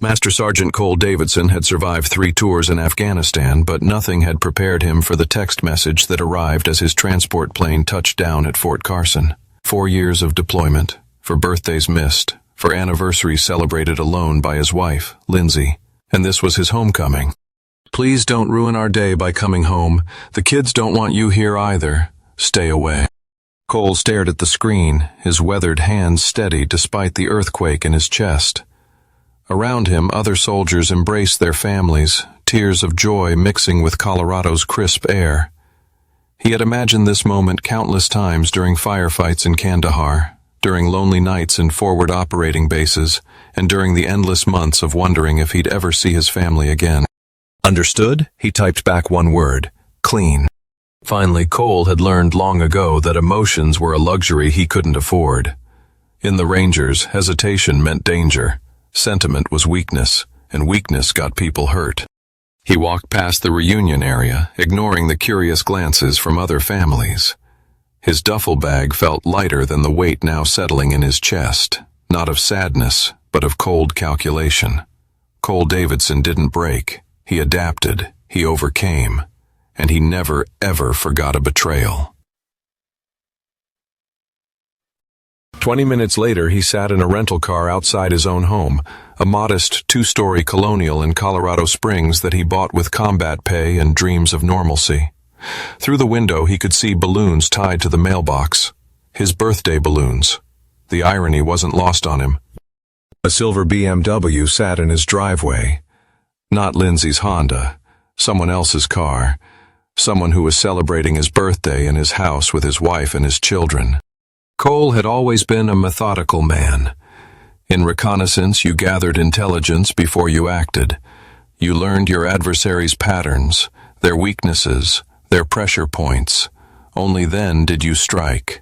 Master Sergeant Cole Davidson had survived 3 tours in Afghanistan, but nothing had prepared him for the text message that arrived as his transport plane touched down at Fort Carson. 4 years of deployment, for birthdays missed, for anniversaries celebrated alone by his wife, Lindsay, and this was his homecoming. "Please don't ruin our day by coming home. The kids don't want you here either. Stay away." Cole stared at the screen, his weathered hands steady despite the earthquake in his chest. Around him, other soldiers embraced their families, tears of joy mixing with Colorado's crisp air. He had imagined this moment countless times during firefights in Kandahar, during lonely nights in forward operating bases, and during the endless months of wondering if he'd ever see his family again. "Understood?" He typed back one word: clean. Finally, Cole had learned long ago that emotions were a luxury he couldn't afford. In the Rangers, hesitation meant danger. Sentiment was weakness, and weakness got people hurt. He walked past the reunion area, ignoring the curious glances from other families. His duffel bag felt lighter than the weight now settling in his chest, not of sadness, but of cold calculation. Cole Davidson didn't break. He adapted, he overcame, and he never, ever forgot a betrayal. 20 minutes later, he sat in a rental car outside his own home, a modest 2-story colonial in Colorado Springs that he bought with combat pay and dreams of normalcy. Through the window, he could see balloons tied to the mailbox. His birthday balloons. The irony wasn't lost on him. A silver BMW sat in his driveway. Not Lindsay's Honda, someone else's car. Someone who was celebrating his birthday in his house with his wife and his children. Cole had always been a methodical man. In reconnaissance, you gathered intelligence before you acted. You learned your adversary's patterns, their weaknesses, their pressure points. Only then did you strike.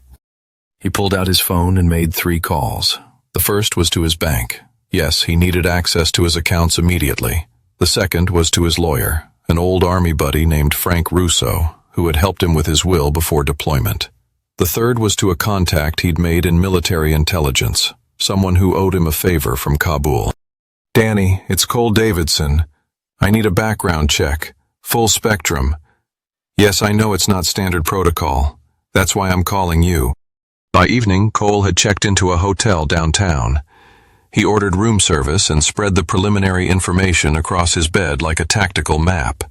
He pulled out his phone and made 3 calls. The first was to his bank. Yes, he needed access to his accounts immediately. The second was to his lawyer, an old Army buddy named Frank Russo, who had helped him with his will before deployment. The third was to a contact he'd made in military intelligence, someone who owed him a favor from Kabul. "Danny, it's Cole Davidson. I need a background check. Full spectrum. Yes, I know it's not standard protocol. That's why I'm calling you." By evening, Cole had checked into a hotel downtown. He ordered room service and spread the preliminary information across his bed like a tactical map.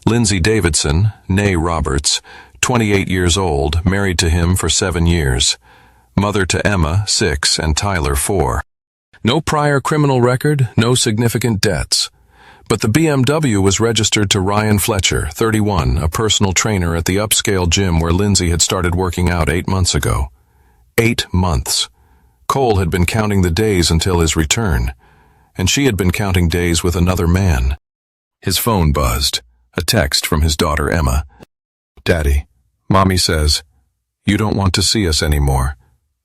Lindsay Davidson, née Roberts, 28 years old, married to him for 7 years. Mother to Emma, 6, and Tyler, 4. No prior criminal record, no significant debts. But the BMW was registered to Ryan Fletcher, 31, a personal trainer at the upscale gym where Lindsay had started working out 8 months ago. 8 months. Cole had been counting the days until his return, and she had been counting days with another man. His phone buzzed, a text from his daughter Emma. "Daddy, Mommy says, you don't want to see us anymore.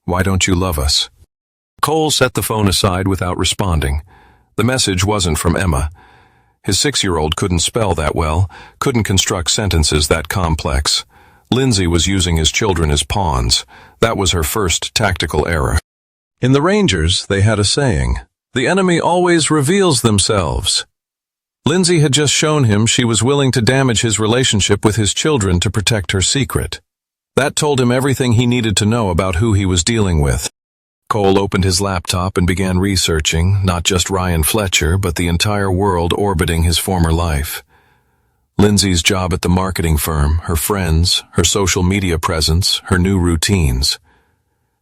Why don't you love us?" Cole set the phone aside without responding. The message wasn't from Emma. His 6-year-old couldn't spell that well, couldn't construct sentences that complex. Lindsay was using his children as pawns. That was her first tactical error. In the Rangers, they had a saying, "The enemy always reveals themselves." Lindsay had just shown him she was willing to damage his relationship with his children to protect her secret. That told him everything he needed to know about who he was dealing with. Cole opened his laptop and began researching, not just Ryan Fletcher, but the entire world orbiting his former life. Lindsay's job at the marketing firm, her friends, her social media presence, her new routines.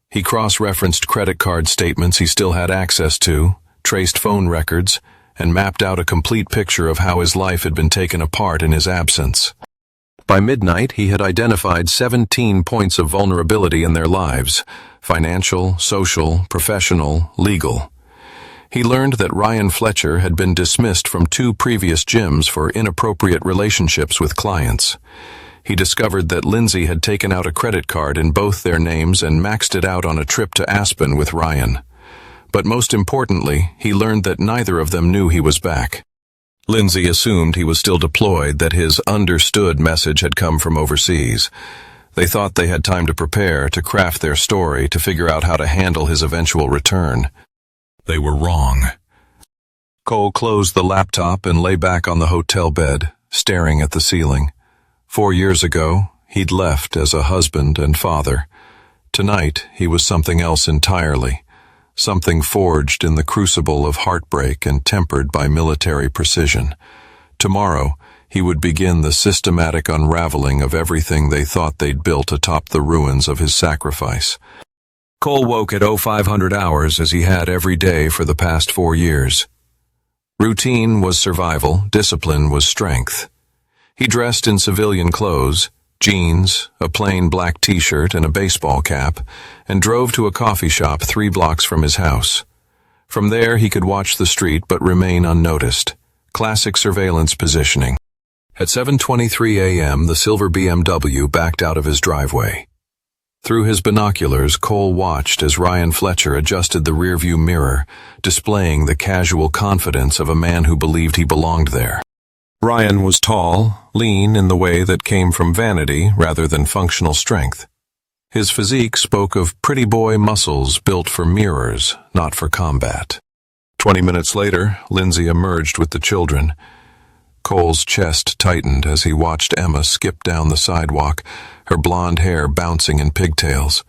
He cross-referenced credit card statements he still had access to, traced phone records, and mapped out a complete picture of how his life had been taken apart in his absence. By midnight, he had identified 17 points of vulnerability in their lives: financial, social, professional, legal. He learned that Ryan Fletcher had been dismissed from 2 previous gyms for inappropriate relationships with clients. He discovered that Lindsay had taken out a credit card in both their names and maxed it out on a trip to Aspen with Ryan. But most importantly, he learned that neither of them knew he was back. Lindsay assumed he was still deployed, that his understood message had come from overseas. They thought they had time to prepare, to craft their story, to figure out how to handle his eventual return. They were wrong. Cole closed the laptop and lay back on the hotel bed, staring at the ceiling. 4 years ago, he'd left as a husband and father. Tonight, he was something else entirely, something forged in the crucible of heartbreak and tempered by military precision. Tomorrow, he would begin the systematic unraveling of everything they thought they'd built atop the ruins of his sacrifice. Cole woke at 0500 hours as he had every day for the past 4 years. Routine was survival, discipline was strength. He dressed in civilian clothes, jeans, a plain black t-shirt and a baseball cap, and drove to a coffee shop 3 blocks from his house. From there he could watch the street but remain unnoticed. Classic surveillance positioning. At 7:23 a.m., the silver BMW backed out of his driveway. Through his binoculars, Cole watched as Ryan Fletcher adjusted the rearview mirror, displaying the casual confidence of a man who believed he belonged there. Ryan was tall, lean in the way that came from vanity rather than functional strength. His physique spoke of pretty boy muscles built for mirrors, not for combat. 20 minutes later, Lindsay emerged with the children. Cole's chest tightened as he watched Emma skip down the sidewalk, her blonde hair bouncing in pigtails.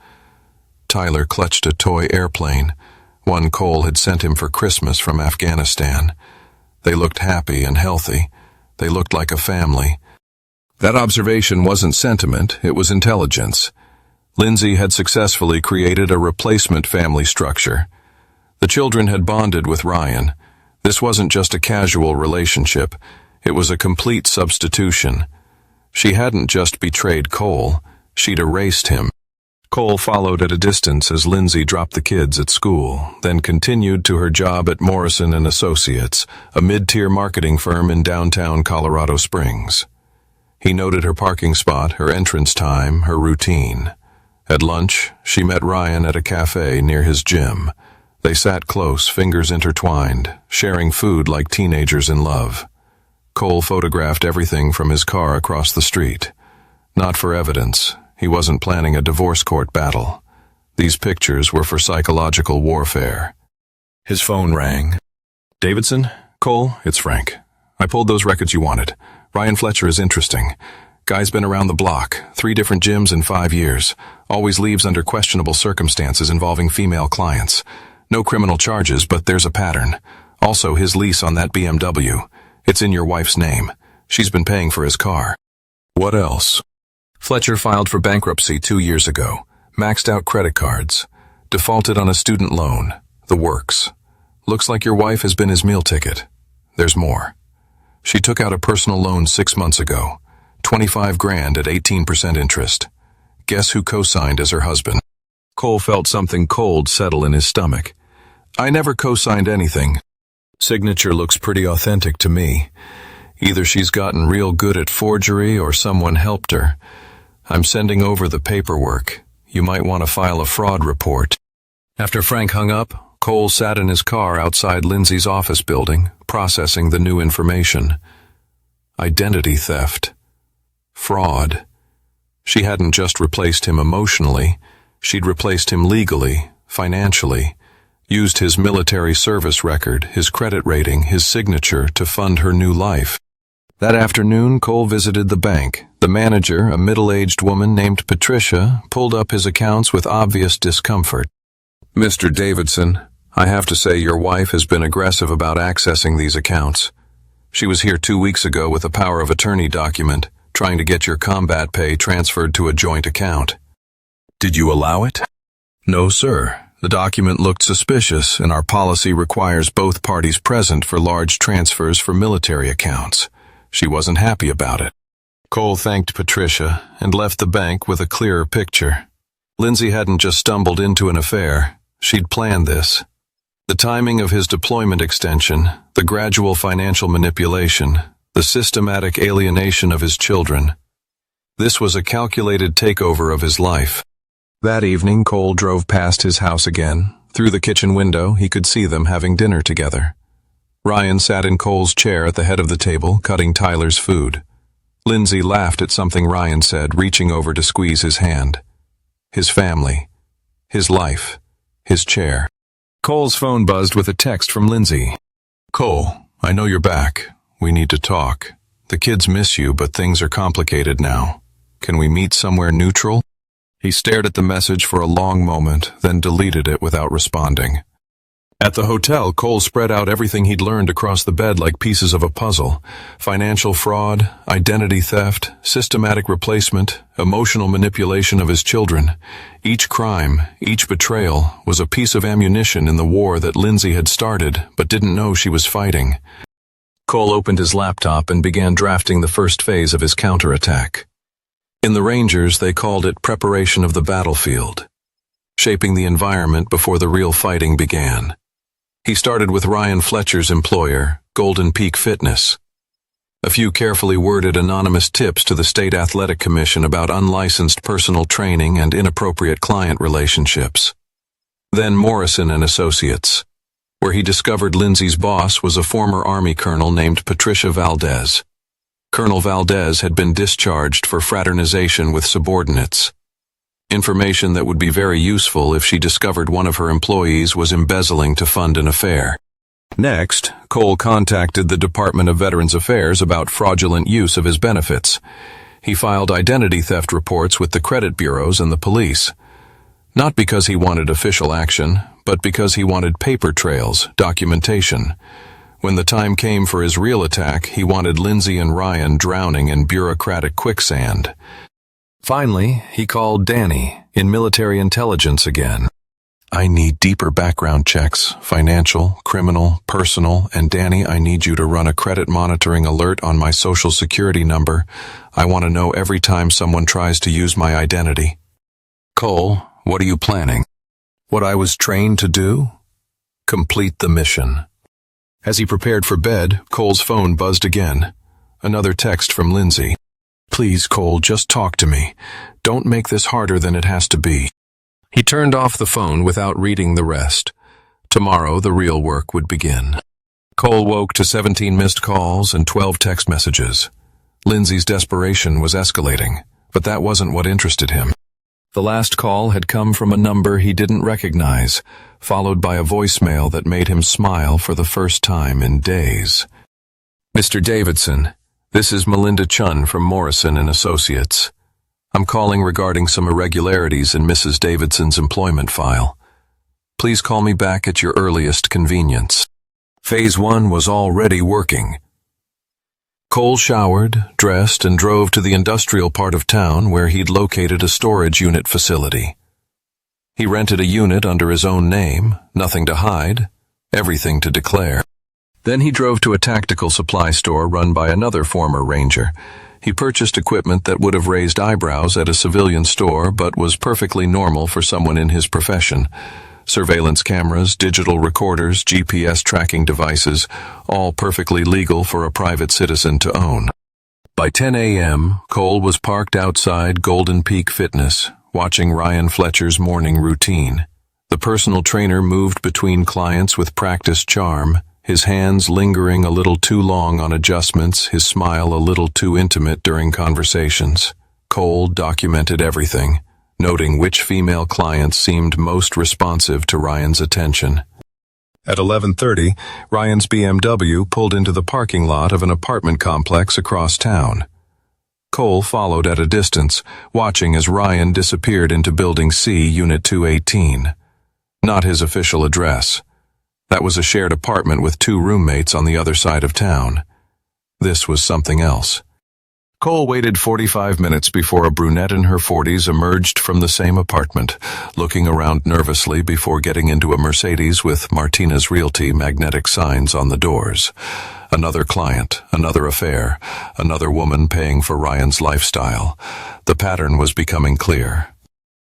Tyler clutched a toy airplane, one Cole had sent him for Christmas from Afghanistan. They looked happy and healthy. They looked like a family. That observation wasn't sentiment, it was intelligence. Lindsay had successfully created a replacement family structure. The children had bonded with Ryan. This wasn't just a casual relationship. It was a complete substitution. She hadn't just betrayed Cole, she'd erased him. Cole followed at a distance as Lindsay dropped the kids at school, then continued to her job at Morrison & Associates, a mid-tier marketing firm in downtown Colorado Springs. He noted her parking spot, her entrance time, her routine. At lunch, she met Ryan at a cafe near his gym. They sat close, fingers intertwined, sharing food like teenagers in love. Cole photographed everything from his car across the street. Not for evidence. He wasn't planning a divorce court battle. These pictures were for psychological warfare. His phone rang. "Davidson? Cole, it's Frank. I pulled those records you wanted. Ryan Fletcher is interesting. Guy's been around the block, 3 different gyms in 5 years. Always leaves under questionable circumstances involving female clients. No criminal charges, but there's a pattern. Also, his lease on that BMW. It's in your wife's name. She's been paying for his car." "What else?" "Fletcher filed for bankruptcy 2 years ago. Maxed out credit cards. Defaulted on a student loan. The works. Looks like your wife has been his meal ticket. There's more. She took out a personal loan 6 months ago. 25 grand at 18% interest. Guess who co-signed as her husband?" Cole felt something cold settle in his stomach. "I never co-signed anything. Signature looks pretty authentic to me. Either she's gotten real good at forgery or someone helped her. I'm sending over the paperwork. You might want to file a fraud report." After Frank hung up, Cole sat in his car outside Lindsay's office building, processing the new information. Identity theft. Fraud. She hadn't just replaced him emotionally, she'd replaced him legally, financially. Used his military service record, his credit rating, his signature to fund her new life. That afternoon, Cole visited the bank. The manager, a middle-aged woman named Patricia, pulled up his accounts with obvious discomfort. "Mr. Davidson, I have to say your wife has been aggressive about accessing these accounts. She was here 2 weeks ago with a power of attorney document, trying to get your combat pay transferred to a joint account." "Did you allow it?" "No, sir. The document looked suspicious, and our policy requires both parties present for large transfers for military accounts. She wasn't happy about it." Cole thanked Patricia and left the bank with a clearer picture. Lindsay hadn't just stumbled into an affair. She'd planned this. The timing of his deployment extension, the gradual financial manipulation, the systematic alienation of his children. This was a calculated takeover of his life. That evening, Cole drove past his house again. Through the kitchen window, he could see them having dinner together. Ryan sat in Cole's chair at the head of the table, cutting Tyler's food. Lindsay laughed at something Ryan said, reaching over to squeeze his hand. His family. His life. His chair. Cole's phone buzzed with a text from Lindsay. Cole, I know you're back. We need to talk. The kids miss you, but things are complicated now. Can we meet somewhere neutral? He stared at the message for a long moment, then deleted it without responding. At the hotel, Cole spread out everything he'd learned across the bed like pieces of a puzzle. Financial fraud, identity theft, systematic replacement, emotional manipulation of his children. Each crime, each betrayal, was a piece of ammunition in the war that Lindsay had started but didn't know she was fighting. Cole opened his laptop and began drafting the first phase of his counterattack. In the Rangers, they called it preparation of the battlefield, shaping the environment before the real fighting began. He started with Ryan Fletcher's employer, Golden Peak Fitness. A few carefully worded anonymous tips to the State Athletic Commission about unlicensed personal training and inappropriate client relationships. Then Morrison and Associates, where he discovered Lindsay's boss was a former Army colonel named Patricia Valdez. Colonel Valdez had been discharged for fraternization with subordinates. Information that would be very useful if she discovered one of her employees was embezzling to fund an affair. Next, Cole contacted the Department of Veterans Affairs about fraudulent use of his benefits. He filed identity theft reports with the credit bureaus and the police. Not because he wanted official action, but because he wanted paper trails, documentation. When the time came for his real attack, he wanted Lindsay and Ryan drowning in bureaucratic quicksand. Finally, he called Danny, in military intelligence again. I need deeper background checks, financial, criminal, personal, and Danny, I need you to run a credit monitoring alert on my social security number. I want to know every time someone tries to use my identity. Cole, what are you planning? What I was trained to do? Complete the mission. As he prepared for bed, Cole's phone buzzed again. Another text from Lindsay. Please, Cole, just talk to me. Don't make this harder than it has to be. He turned off the phone without reading the rest. Tomorrow, the real work would begin. Cole woke to 17 missed calls and 12 text messages. Lindsay's desperation was escalating, but that wasn't what interested him. The last call had come from a number he didn't recognize, followed by a voicemail that made him smile for the first time in days. Mr. Davidson, this is Melinda Chun from Morrison and Associates. I'm calling regarding some irregularities in Mrs. Davidson's employment file. Please call me back at your earliest convenience. Phase 1 was already working. Cole showered, dressed, and drove to the industrial part of town where he'd located a storage unit facility. He rented a unit under his own name, nothing to hide, everything to declare. Then he drove to a tactical supply store run by another former Ranger. He purchased equipment that would have raised eyebrows at a civilian store but was perfectly normal for someone in his profession. Surveillance cameras, digital recorders, GPS tracking devices, all perfectly legal for a private citizen to own. By 10 a.m., Cole was parked outside Golden Peak Fitness, watching Ryan Fletcher's morning routine. The personal trainer moved between clients with practiced charm, his hands lingering a little too long on adjustments, his smile a little too intimate during conversations. Cole documented everything, noting which female clients seemed most responsive to Ryan's attention. At 11:30, Ryan's BMW pulled into the parking lot of an apartment complex across town. Cole followed at a distance, watching as Ryan disappeared into Building C, Unit 218. Not his official address. That was a shared apartment with 2 roommates on the other side of town. This was something else. Cole waited 45 minutes before a brunette in her 40s emerged from the same apartment, looking around nervously before getting into a Mercedes with Martinez Realty magnetic signs on the doors. Another client, another affair, another woman paying for Ryan's lifestyle. The pattern was becoming clear.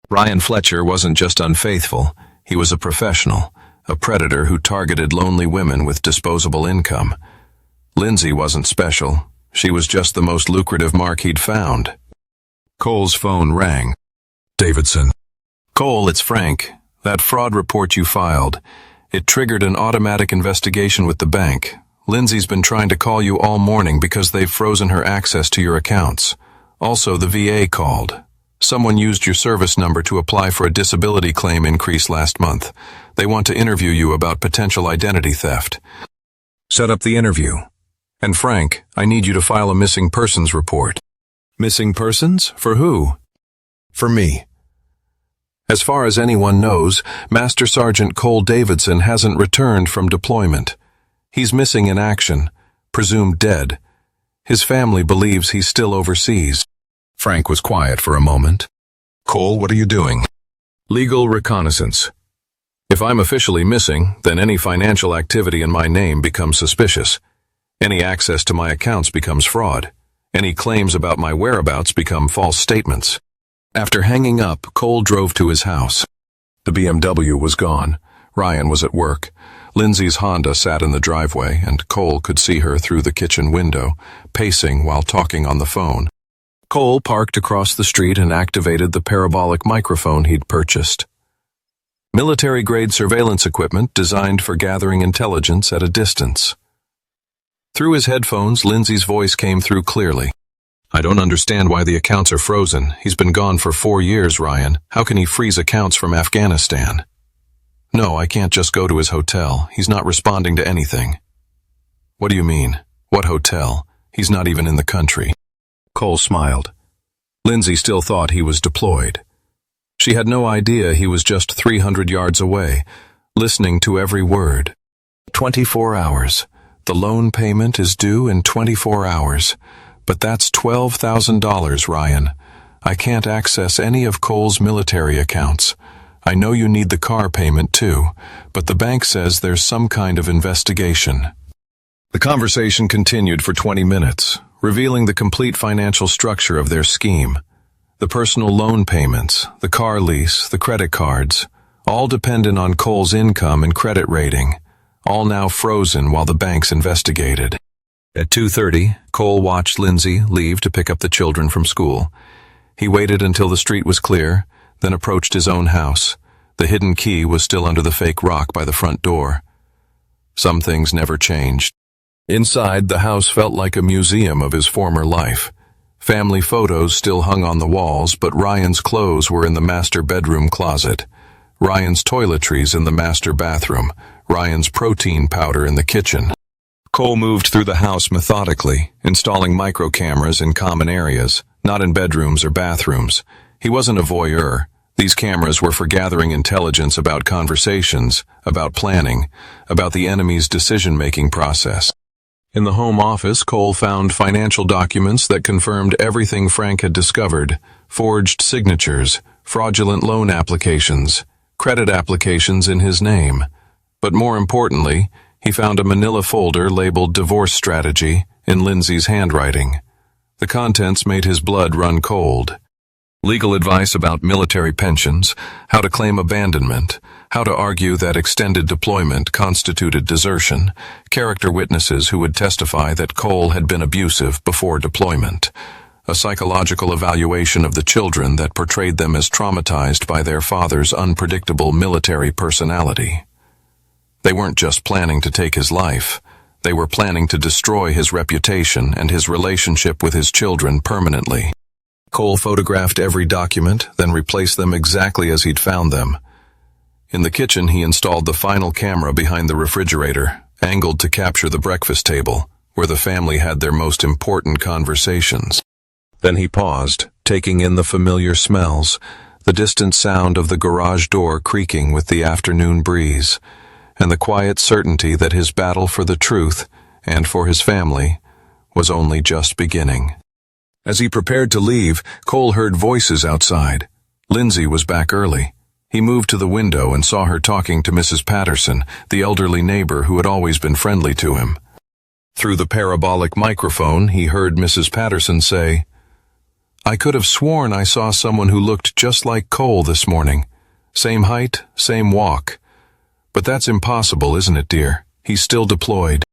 Ryan Fletcher wasn't just unfaithful, he was a professional, a predator who targeted lonely women with disposable income. Lindsay wasn't special. She was just the most lucrative mark he'd found. Cole's phone rang. Davidson. Cole, it's Frank. That fraud report you filed. It triggered an automatic investigation with the bank. Lindsay's been trying to call you all morning because they've frozen her access to your accounts. Also, the VA called. Someone used your service number to apply for a disability claim increase last month. They want to interview you about potential identity theft. Set up the interview. And Frank, I need you to file a missing persons report. Missing persons? For who? For me. As far as anyone knows, Master Sergeant Cole Davidson hasn't returned from deployment. He's missing in action, presumed dead. His family believes he's still overseas. Frank was quiet for a moment. Cole, what are you doing? Legal reconnaissance. If I'm officially missing, then any financial activity in my name becomes suspicious. Any access to my accounts becomes fraud. Any claims about my whereabouts become false statements. After hanging up, Cole drove to his house. The BMW was gone. Ryan was at work. Lindsay's Honda sat in the driveway, and Cole could see her through the kitchen window, pacing while talking on the phone. Cole parked across the street and activated the parabolic microphone he'd purchased. Military-grade surveillance equipment designed for gathering intelligence at a distance. Through his headphones, Lindsay's voice came through clearly. I don't understand why the accounts are frozen. He's been gone for 4 years, Ryan. How can he freeze accounts from Afghanistan? No, I can't just go to his hotel. He's not responding to anything. What do you mean? What hotel? He's not even in the country. Cole smiled. Lindsay still thought he was deployed. She had no idea he was just 300 yards away, listening to every word. 24 hours. The loan payment is due in 24 hours. But that's $12,000, Ryan. I can't access any of Cole's military accounts. I know you need the car payment too, but the bank says there's some kind of investigation. The conversation continued for 20 minutes, revealing the complete financial structure of their scheme. The personal loan payments, the car lease, the credit cards, all dependent on Cole's income and credit rating, all now frozen while the banks investigated. At 2:30, Cole watched Lindsay leave to pick up the children from school. He waited until the street was clear, then approached his own house. The hidden key was still under the fake rock by the front door. Some things never changed. Inside, the house felt like a museum of his former life. Family photos still hung on the walls, but Ryan's clothes were in the master bedroom closet. Ryan's toiletries in the master bathroom. Ryan's protein powder in the kitchen. Cole moved through the house methodically, installing micro cameras in common areas, not in bedrooms or bathrooms. He wasn't a voyeur. These cameras were for gathering intelligence about conversations, about planning, about the enemy's decision-making process. In the home office, Cole found financial documents that confirmed everything Frank had discovered: forged signatures, fraudulent loan applications, credit applications in his name. But more importantly, he found a manila folder labeled Divorce Strategy in Lindsay's handwriting. The contents made his blood run cold. Legal advice about military pensions, how to claim abandonment, how to argue that extended deployment constituted desertion, character witnesses who would testify that Cole had been abusive before deployment, a psychological evaluation of the children that portrayed them as traumatized by their father's unpredictable military personality. They weren't just planning to take his life. They were planning to destroy his reputation and his relationship with his children permanently. Cole photographed every document, then replaced them exactly as he'd found them. In the kitchen, he installed the final camera behind the refrigerator, angled to capture the breakfast table, where the family had their most important conversations. Then he paused, taking in the familiar smells, the distant sound of the garage door creaking with the afternoon breeze, and the quiet certainty that his battle for the truth, and for his family, was only just beginning. As he prepared to leave, Cole heard voices outside. Lindsay was back early. He moved to the window and saw her talking to Mrs. Patterson, the elderly neighbor who had always been friendly to him. Through the parabolic microphone, he heard Mrs. Patterson say, "I could have sworn I saw someone who looked just like Cole this morning. Same height, same walk. But that's impossible, isn't it, dear? He's still deployed."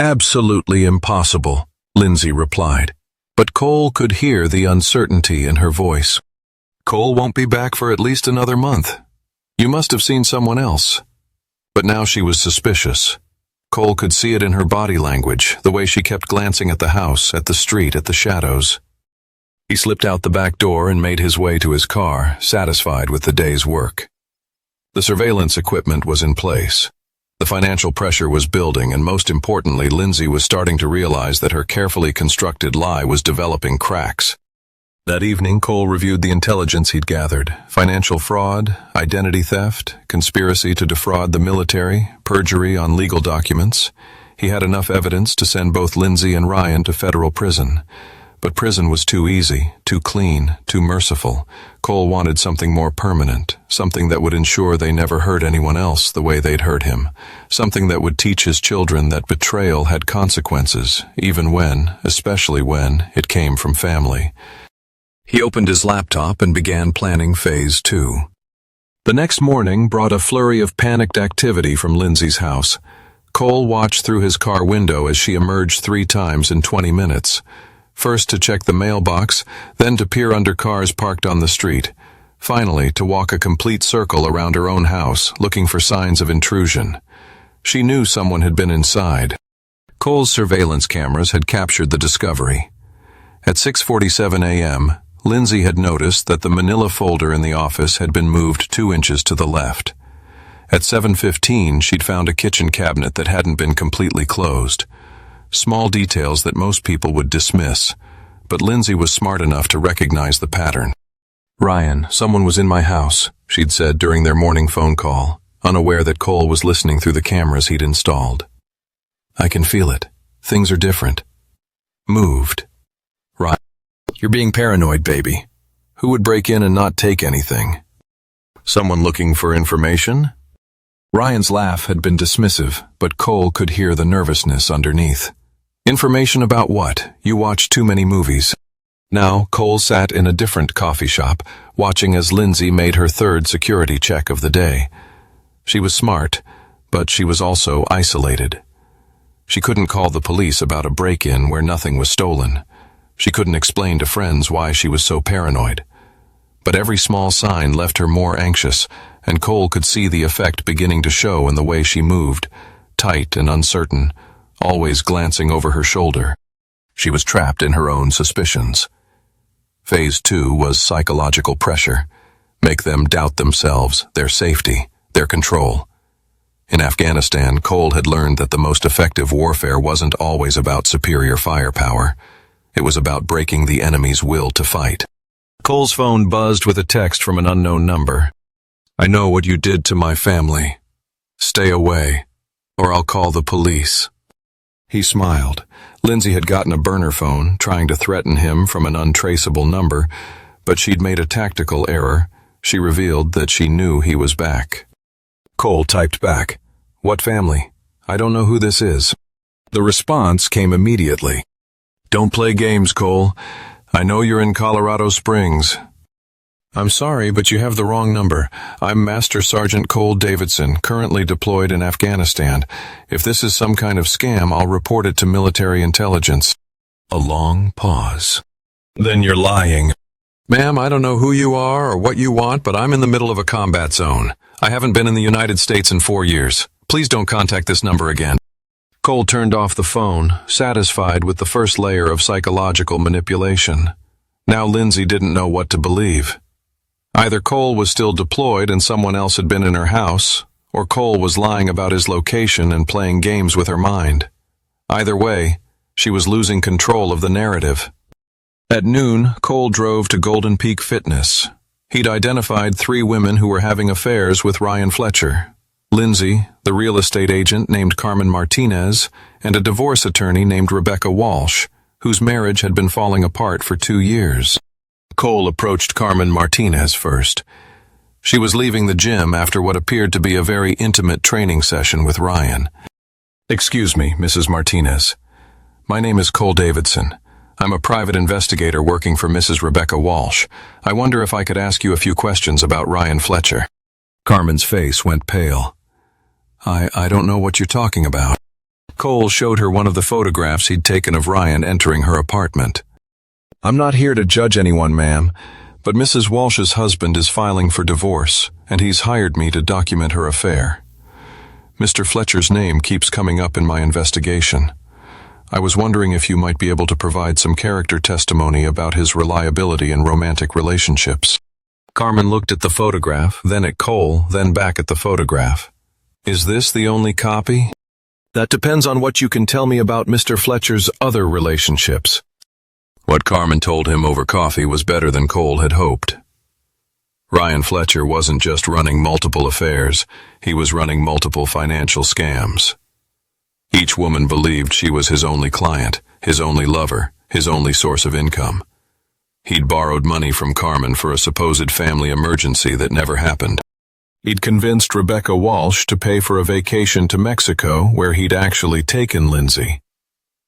"Absolutely impossible," Lindsay replied. But Cole could hear the uncertainty in her voice. "Cole won't be back for at least another month. You must have seen someone else." But now she was suspicious. Cole could see it in her body language, the way she kept glancing at the house, at the street, at the shadows. He slipped out the back door and made his way to his car, satisfied with the day's work. The surveillance equipment was in place. The financial pressure was building, and most importantly, Lindsay was starting to realize that her carefully constructed lie was developing cracks. That evening, Cole reviewed the intelligence he'd gathered: financial fraud, identity theft, conspiracy to defraud the military, perjury on legal documents. He had enough evidence to send both Lindsay and Ryan to federal prison. But prison was too easy, too clean, too merciful. Cole wanted something more permanent, something that would ensure they never hurt anyone else the way they'd hurt him, something that would teach his children that betrayal had consequences, even when, especially when, it came from family. He opened his laptop and began planning Phase 2. The next morning brought a flurry of panicked activity from Lindsay's house. Cole watched through his car window as she emerged 3 times in 20 minutes. First to check the mailbox, then to peer under cars parked on the street. Finally, to walk a complete circle around her own house, looking for signs of intrusion. She knew someone had been inside. Cole's surveillance cameras had captured the discovery. At 6:47 a.m., Lindsay had noticed that the manila folder in the office had been moved 2 inches to the left. At 7:15, she'd found a kitchen cabinet that hadn't been completely closed. Small details that most people would dismiss, but Lindsay was smart enough to recognize the pattern. "Ryan, someone was in my house," she'd said during their morning phone call, unaware that Cole was listening through the cameras he'd installed. "I can feel it. Things are different. Moved." "Ryan, you're being paranoid, baby. Who would break in and not take anything? Someone looking for information?" Ryan's laugh had been dismissive, but Cole could hear the nervousness underneath. "Information about what? You watch too many movies." Now, Cole sat in a different coffee shop, watching as Lindsay made her 3rd security check of the day. She was smart, but she was also isolated. She couldn't call the police about a break-in where nothing was stolen. She couldn't explain to friends why she was so paranoid. But every small sign left her more anxious, and Cole could see the effect beginning to show in the way she moved, tight and uncertain, always glancing over her shoulder. She was trapped in her own suspicions. Phase 2 was psychological pressure. Make them doubt themselves, their safety, their control. In Afghanistan, Cole had learned that the most effective warfare wasn't always about superior firepower. It was about breaking the enemy's will to fight. Cole's phone buzzed with a text from an unknown number. "I know what you did to my family. Stay away, or I'll call the police." He smiled. Lindsay had gotten a burner phone, trying to threaten him from an untraceable number, but she'd made a tactical error. She revealed that she knew he was back. Cole typed back, "What family? I don't know who this is." The response came immediately. "Don't play games, Cole. I know you're in Colorado Springs. I'm sorry, but you have the wrong number. I'm Master Sergeant Cole Davidson, currently deployed in Afghanistan. If this is some kind of scam, I'll report it to military intelligence." A long pause. "Then you're lying." "Ma'am, I don't know who you are or what you want, but I'm in the middle of a combat zone. I haven't been in the United States in 4 years. Please don't contact this number again." Cole turned off the phone, satisfied with the first layer of psychological manipulation. Now Lindsay didn't know what to believe. Either Cole was still deployed and someone else had been in her house, or Cole was lying about his location and playing games with her mind. Either way, she was losing control of the narrative. At noon, Cole drove to Golden Peak Fitness. He'd identified 3 women who were having affairs with Ryan Fletcher. Lindsay, the real estate agent named Carmen Martinez, and a divorce attorney named Rebecca Walsh, whose marriage had been falling apart for 2 years. Cole approached Carmen Martinez first. She was leaving the gym after what appeared to be a very intimate training session with Ryan. "Excuse me, Mrs. Martinez. My name is Cole Davidson. I'm a private investigator working for Mrs. Rebecca Walsh. I wonder if I could ask you a few questions about Ryan Fletcher." Carmen's face went pale. I don't know what you're talking about." Cole showed her one of the photographs he'd taken of Ryan entering her apartment. "I'm not here to judge anyone, ma'am, but Mrs. Walsh's husband is filing for divorce, and he's hired me to document her affair. Mr. Fletcher's name keeps coming up in my investigation. I was wondering if you might be able to provide some character testimony about his reliability in romantic relationships." Carmen looked at the photograph, then at Cole, then back at the photograph. Is this the only copy? That depends on what you can tell me about Mr. Fletcher's other relationships. What Carmen told him over coffee was better than Cole had hoped. Ryan Fletcher wasn't just running multiple affairs, he was running multiple financial scams. Each woman believed she was his only client, his only lover, his only source of income. He'd borrowed money from Carmen for a supposed family emergency that never happened. He'd convinced Rebecca Walsh to pay for a vacation to Mexico where he'd actually taken Lindsay.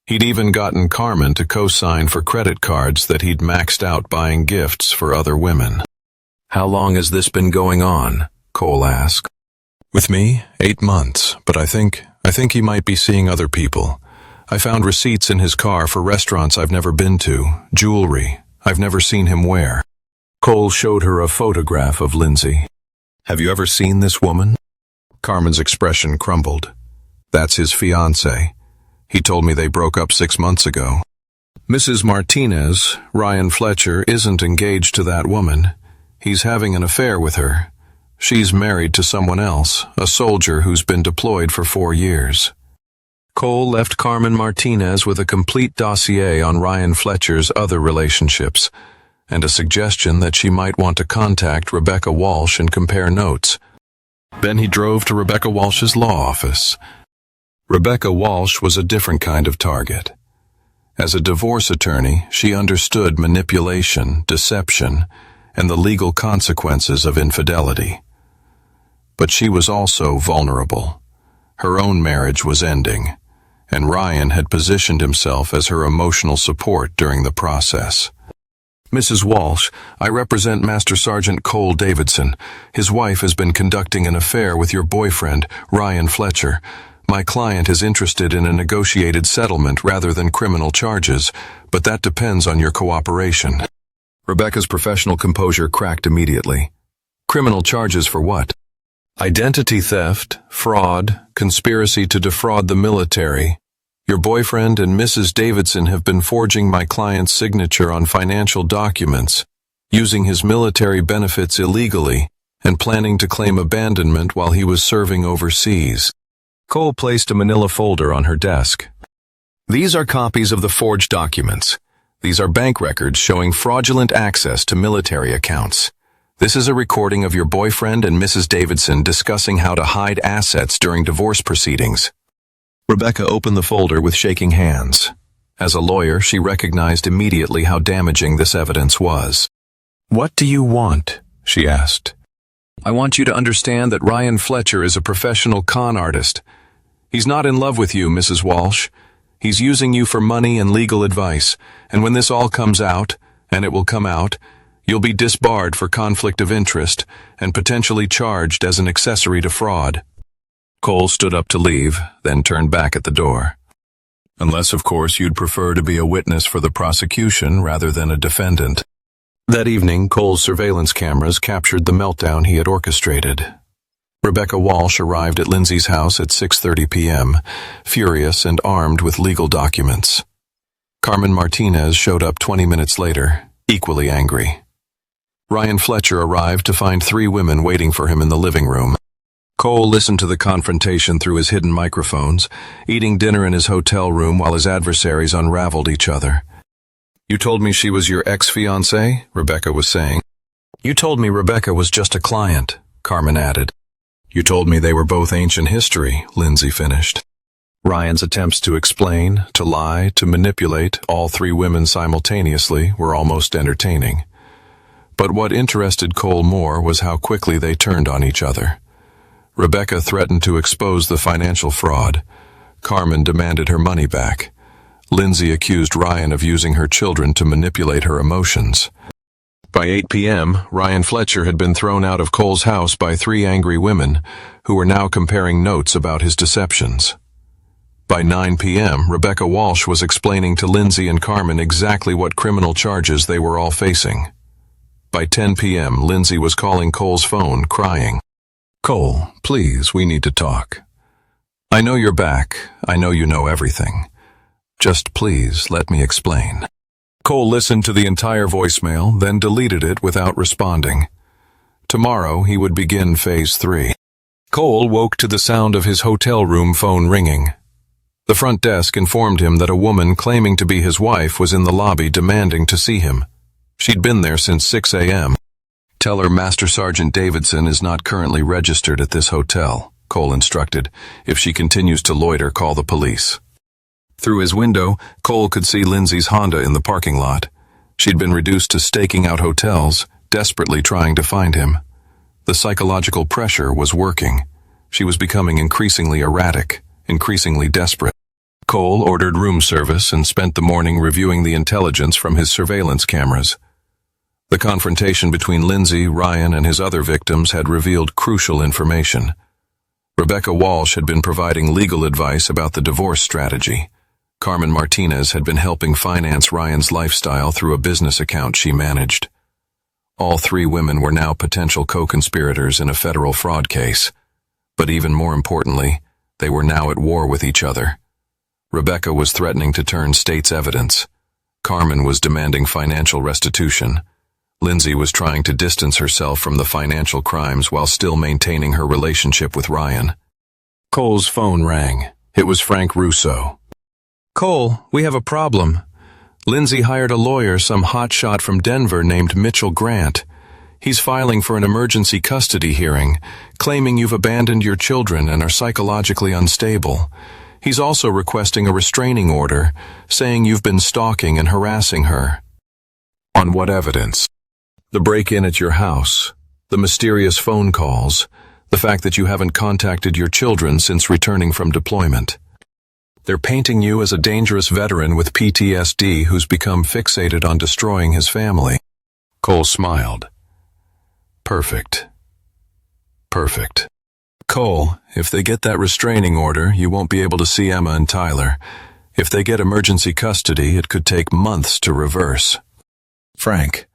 He'd even gotten Carmen to co-sign for credit cards that he'd maxed out buying gifts for other women. How long has this been going on? Cole asked. With me, 8 months, but I think he might be seeing other people. I found receipts in his car for restaurants I've never been to, jewelry I've never seen him wear. Cole showed her a photograph of Lindsay. Have you ever seen this woman? Carmen's expression crumbled. That's his fiancée. He told me they broke up 6 months ago. Mrs. Martinez, Ryan Fletcher, isn't engaged to that woman. He's having an affair with her. She's married to someone else, a soldier who's been deployed for 4 years. Cole left Carmen Martinez with a complete dossier on Ryan Fletcher's other relationships, and a suggestion that she might want to contact Rebecca Walsh and compare notes. Then he drove to Rebecca Walsh's law office. Rebecca Walsh was a different kind of target. As a divorce attorney, she understood manipulation, deception, and the legal consequences of infidelity. But she was also vulnerable. Her own marriage was ending, and Ryan had positioned himself as her emotional support during the process. Mrs. Walsh, I represent Master Sergeant Cole Davidson. His wife has been conducting an affair with your boyfriend, Ryan Fletcher. My client is interested in a negotiated settlement rather than criminal charges, but that depends on your cooperation. Rebecca's professional composure cracked immediately. Criminal charges for what? Identity theft, fraud, conspiracy to defraud the military. Your boyfriend and Mrs. Davidson have been forging my client's signature on financial documents, using his military benefits illegally, and planning to claim abandonment while he was serving overseas. Cole placed a manila folder on her desk. These are copies of the forged documents. These are bank records showing fraudulent access to military accounts. This is a recording of your boyfriend and Mrs. Davidson discussing how to hide assets during divorce proceedings. Rebecca opened the folder with shaking hands. As a lawyer, she recognized immediately how damaging this evidence was. What do you want? She asked. I want you to understand that Ryan Fletcher is a professional con artist. He's not in love with you, Mrs. Walsh. He's using you for money and legal advice, and when this all comes out, and it will come out, you'll be disbarred for conflict of interest and potentially charged as an accessory to fraud. Cole stood up to leave, then turned back at the door. Unless, of course, you'd prefer to be a witness for the prosecution rather than a defendant. That evening, Cole's surveillance cameras captured the meltdown he had orchestrated. Rebecca Walsh arrived at Lindsay's house at 6:30 p.m., furious and armed with legal documents. Carmen Martinez showed up 20 minutes later, equally angry. Ryan Fletcher arrived to find 3 women waiting for him in the living room. Cole listened to the confrontation through his hidden microphones, eating dinner in his hotel room while his adversaries unraveled each other. You told me she was your ex-fiancée, Rebecca was saying. You told me Rebecca was just a client, Carmen added. You told me they were both ancient history, Lindsay finished. Ryan's attempts to explain, to lie, to manipulate all 3 women simultaneously were almost entertaining. But what interested Cole more was how quickly they turned on each other. Rebecca threatened to expose the financial fraud. Carmen demanded her money back. Lindsay accused Ryan of using her children to manipulate her emotions. By 8 p.m., Ryan Fletcher had been thrown out of Cole's house by 3 angry women, who were now comparing notes about his deceptions. By 9 p.m., Rebecca Walsh was explaining to Lindsay and Carmen exactly what criminal charges they were all facing. By 10 p.m., Lindsay was calling Cole's phone, crying. Cole, please, we need to talk. I know you're back. I know you know everything. Just please let me explain. Cole listened to the entire voicemail, then deleted it without responding. Tomorrow, he would begin Phase 3. Cole woke to the sound of his hotel room phone ringing. The front desk informed him that a woman claiming to be his wife was in the lobby demanding to see him. She'd been there since 6 a.m. "Tell her Master Sergeant Davidson is not currently registered at this hotel," Cole instructed. "If she continues to loiter, call the police." Through his window, Cole could see Lindsay's Honda in the parking lot. She'd been reduced to staking out hotels, desperately trying to find him. The psychological pressure was working. She was becoming increasingly erratic, increasingly desperate. Cole ordered room service and spent the morning reviewing the intelligence from his surveillance cameras. The confrontation between Lindsay, Ryan, and his other victims had revealed crucial information. Rebecca Walsh had been providing legal advice about the divorce strategy. Carmen Martinez had been helping finance Ryan's lifestyle through a business account she managed. All three women were now potential co-conspirators in a federal fraud case. But even more importantly, they were now at war with each other. Rebecca was threatening to turn state's evidence. Carmen was demanding financial restitution. Lindsay was trying to distance herself from the financial crimes while still maintaining her relationship with Ryan. Cole's phone rang. It was Frank Russo. "Cole, we have a problem. Lindsay hired a lawyer, some hotshot from Denver named Mitchell Grant. He's filing for an emergency custody hearing, claiming you've abandoned your children and are psychologically unstable. He's also requesting a restraining order, saying you've been stalking and harassing her." "On what evidence?" "The break-in at your house, the mysterious phone calls, the fact that you haven't contacted your children since returning from deployment. They're painting you as a dangerous veteran with PTSD who's become fixated on destroying his family." Cole smiled. Perfect. "Cole, if they get that restraining order, you won't be able to see Emma and Tyler. If they get emergency custody, it could take months to reverse." "Frank,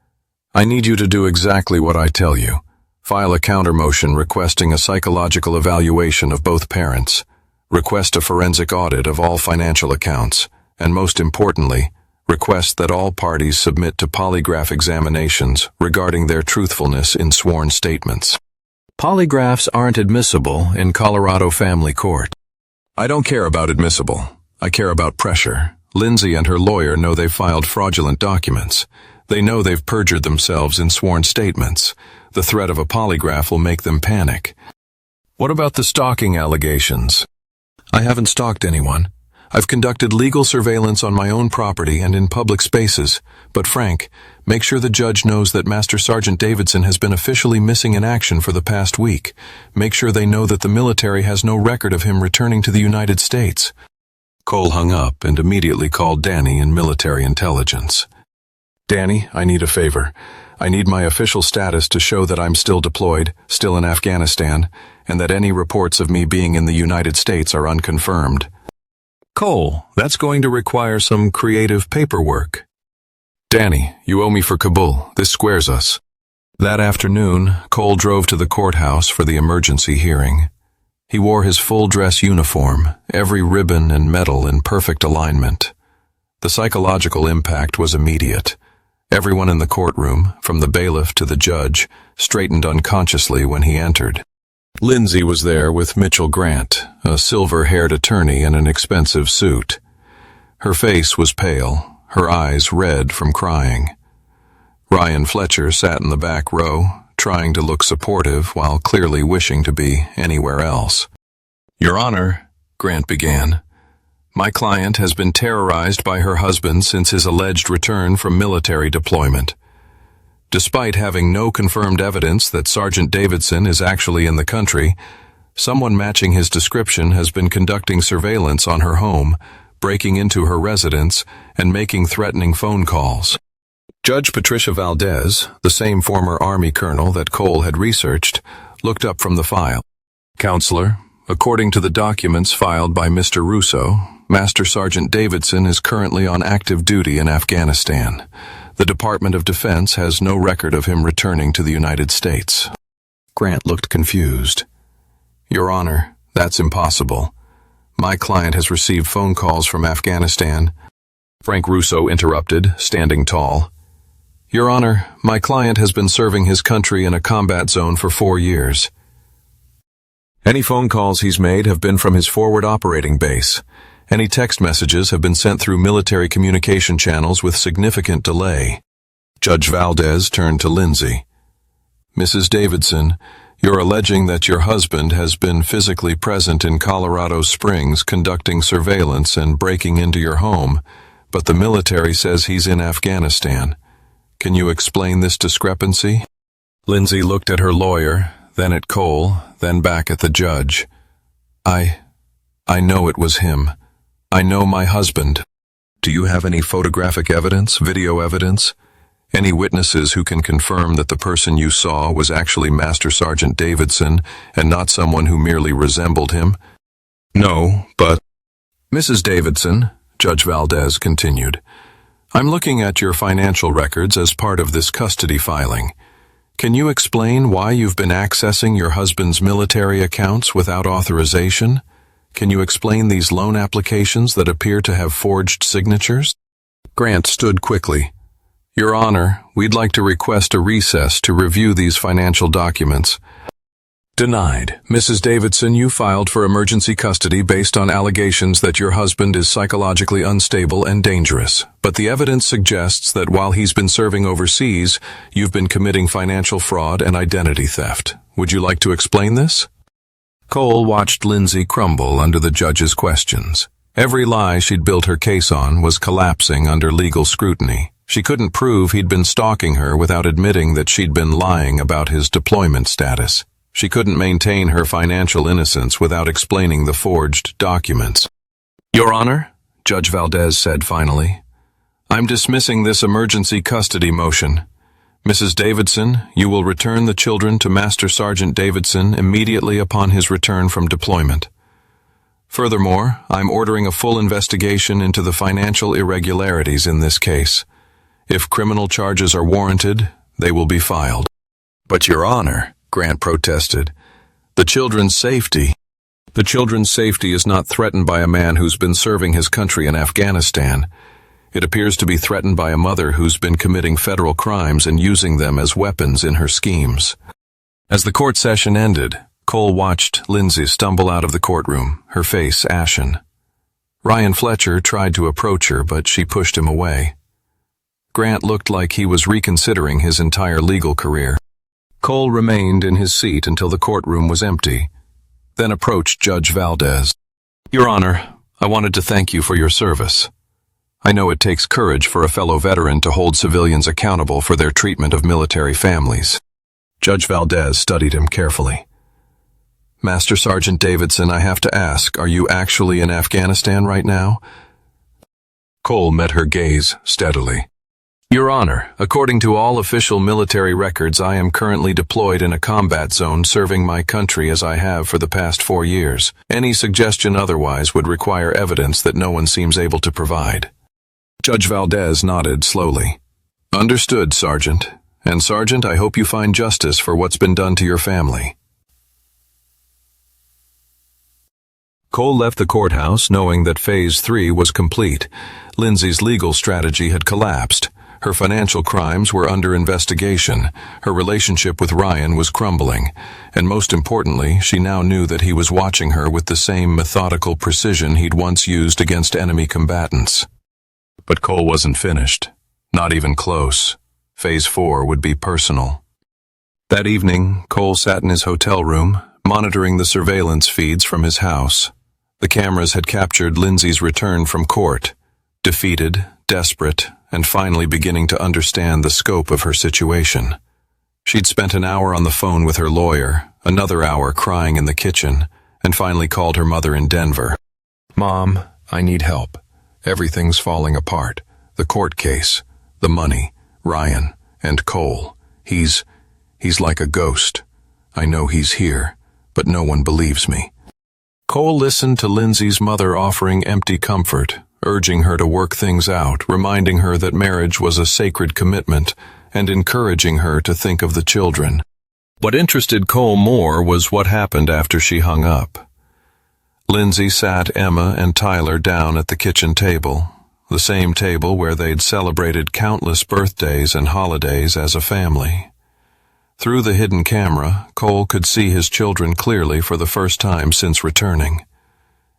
I need you to do exactly what I tell you. File a counter-motion requesting a psychological evaluation of both parents. Request a forensic audit of all financial accounts, and most importantly, request that all parties submit to polygraph examinations regarding their truthfulness in sworn statements. Polygraphs aren't admissible in Colorado family court." "I don't care about admissible. I care about pressure. Lindsay and her lawyer know they've filed fraudulent documents. They know they've perjured themselves in sworn statements. The threat of a polygraph will make them panic." "What about the stalking allegations?" "I haven't stalked anyone. I've conducted legal surveillance on my own property and in public spaces. But Frank, make sure the judge knows that Master Sergeant Davidson has been officially missing in action for the past week. Make sure they know that the military has no record of him returning to the United States." Cole hung up and immediately called Danny in military intelligence. "Danny, I need a favor. I need my official status to show that I'm still deployed, still in Afghanistan, and that any reports of me being in the United States are unconfirmed." "Cole, that's going to require some creative paperwork." "Danny, you owe me for Kabul. This squares us." That afternoon, Cole drove to the courthouse for the emergency hearing. He wore his full-dress uniform, every ribbon and medal in perfect alignment. The psychological impact was immediate. Everyone in the courtroom, from the bailiff to the judge, straightened unconsciously when he entered. Lindsay was there with Mitchell Grant, a silver-haired attorney in an expensive suit. Her face was pale, her eyes red from crying. Ryan Fletcher sat in the back row, trying to look supportive while clearly wishing to be anywhere else. "Your Honor," Grant began, "my client has been terrorized by her husband since his alleged return from military deployment. Despite having no confirmed evidence that Sergeant Davidson is actually in the country, someone matching his description has been conducting surveillance on her home, breaking into her residence, and making threatening phone calls." Judge Patricia Valdez, the same former Army colonel that Cole had researched, looked up from the file. "Counselor, according to the documents filed by Mr. Russo, Master Sergeant Davidson is currently on active duty in Afghanistan. The Department of Defense has no record of him returning to the United States." Grant looked confused. "Your Honor, that's impossible. My client has received phone calls from Afghanistan." Frank Russo interrupted, standing tall. "Your Honor, my client has been serving his country in a combat zone for 4 years." Any phone calls he's made have been from his forward operating base. Any text messages have been sent through military communication channels with significant delay. Judge Valdez turned to Lindsay. Mrs. Davidson, you're alleging that your husband has been physically present in Colorado Springs conducting surveillance and breaking into your home, but the military says he's in Afghanistan. Can you explain this discrepancy? Lindsay looked at her lawyer, then at Cole, then back at the judge. I know it was him. I know my husband. Do you have any photographic evidence, video evidence? Any witnesses who can confirm that the person you saw was actually Master Sergeant Davidson and not someone who merely resembled him? No, but... Mrs. Davidson, Judge Valdez continued, I'm looking at your financial records as part of this custody filing. Can you explain why you've been accessing your husband's military accounts without authorization? Can you explain these loan applications that appear to have forged signatures? Grant stood quickly. Your Honor, we'd like to request a recess to review these financial documents. Denied. Mrs. Davidson, you filed for emergency custody based on allegations that your husband is psychologically unstable and dangerous. But the evidence suggests that while he's been serving overseas, you've been committing financial fraud and identity theft. Would you like to explain this? Cole watched Lindsay crumble under the judge's questions. Every lie she'd built her case on was collapsing under legal scrutiny. She couldn't prove he'd been stalking her without admitting that she'd been lying about his deployment status. She couldn't maintain her financial innocence without explaining the forged documents. Your Honor, Judge Valdez said finally, I'm dismissing this emergency custody motion. Mrs. Davidson, you will return the children to Master Sergeant Davidson immediately upon his return from deployment. Furthermore, I'm ordering a full investigation into the financial irregularities in this case. If criminal charges are warranted, they will be filed. But Your Honor, Grant protested, the children's safety is not threatened by a man who's been serving his country in Afghanistan. It appears to be threatened by a mother who's been committing federal crimes and using them as weapons in her schemes. As the court session ended, Cole watched Lindsay stumble out of the courtroom, her face ashen. Ryan Fletcher tried to approach her, but she pushed him away. Grant looked like he was reconsidering his entire legal career. Cole remained in his seat until the courtroom was empty, then approached Judge Valdez. Your Honor, I wanted to thank you for your service. I know it takes courage for a fellow veteran to hold civilians accountable for their treatment of military families. Judge Valdez studied him carefully. Master Sergeant Davidson, I have to ask, are you actually in Afghanistan right now? Cole met her gaze steadily. Your Honor, according to all official military records, I am currently deployed in a combat zone serving my country as I have for the past 4 years. Any suggestion otherwise would require evidence that no one seems able to provide. Judge Valdez nodded slowly. Understood, Sergeant. And Sergeant, I hope you find justice for what's been done to your family. Cole left the courthouse knowing that Phase 3 was complete. Lindsay's legal strategy had collapsed. Her financial crimes were under investigation, her relationship with Ryan was crumbling, and most importantly, she now knew that he was watching her with the same methodical precision he'd once used against enemy combatants. But Cole wasn't finished. Not even close. Phase 4 would be personal. That evening, Cole sat in his hotel room, monitoring the surveillance feeds from his house. The cameras had captured Lindsay's return from court, defeated, desperate, and finally beginning to understand the scope of her situation. She'd spent an hour on the phone with her lawyer, another hour crying in the kitchen, and finally called her mother in Denver. Mom, I need help. Everything's falling apart. The court case, the money, Ryan, and Cole. He's like a ghost. I know he's here, but no one believes me. Cole listened to Lindsay's mother offering empty comfort, urging her to work things out, reminding her that marriage was a sacred commitment, and encouraging her to think of the children. What interested Cole more was what happened after she hung up. Lindsay sat Emma and Tyler down at the kitchen table, the same table where they'd celebrated countless birthdays and holidays as a family. Through the hidden camera, Cole could see his children clearly for the first time since returning.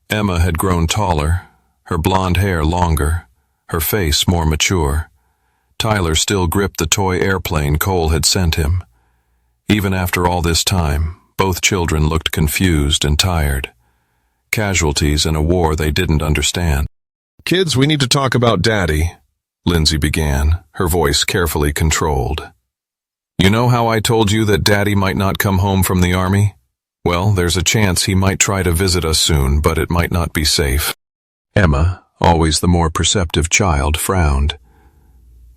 Emma had grown taller, her blonde hair longer, her face more mature. Tyler still gripped the toy airplane Cole had sent him. Even after all this time, both children looked confused and tired. Casualties in a war they didn't understand. "Kids, we need to talk about Daddy," Lindsay began, her voice carefully controlled. "You know how I told you that Daddy might not come home from the army? Well, there's a chance he might try to visit us soon, but it might not be safe." Emma, always the more perceptive child, frowned.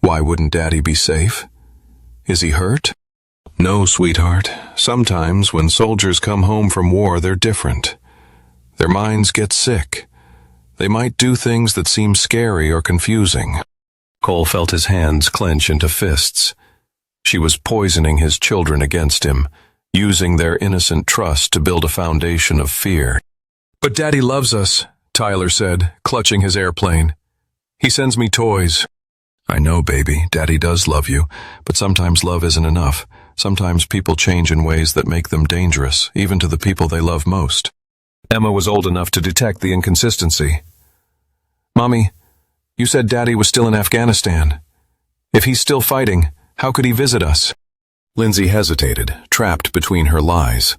"Why wouldn't Daddy be safe? Is he hurt?" "No, sweetheart. Sometimes when soldiers come home from war, they're different. Their minds get sick. They might do things that seem scary or confusing." Cole felt his hands clench into fists. She was poisoning his children against him, using their innocent trust to build a foundation of fear. "But Daddy loves us," Tyler said, clutching his airplane. "He sends me toys." "I know, baby, Daddy does love you, but sometimes love isn't enough. Sometimes people change in ways that make them dangerous, even to the people they love most." Emma was old enough to detect the inconsistency. "Mommy, you said Daddy was still in Afghanistan. If he's still fighting, how could he visit us?" Lindsay hesitated, trapped between her lies.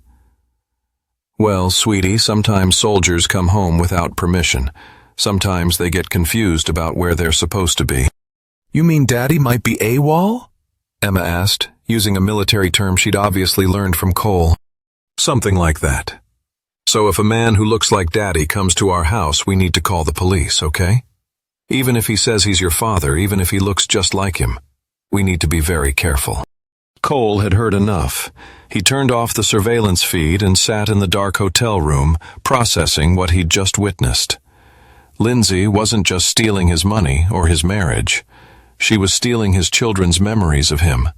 "Well, sweetie, sometimes soldiers come home without permission. Sometimes they get confused about where they're supposed to be." "You mean Daddy might be AWOL?" Emma asked, using a military term she'd obviously learned from Cole. "Something like that. So if a man who looks like Daddy comes to our house, we need to call the police, okay? Even if he says he's your father, even if he looks just like him, we need to be very careful." Cole had heard enough. He turned off the surveillance feed and sat in the dark hotel room, processing what he'd just witnessed. Lindsay wasn't just stealing his money or his marriage. She was stealing his children's memories of him.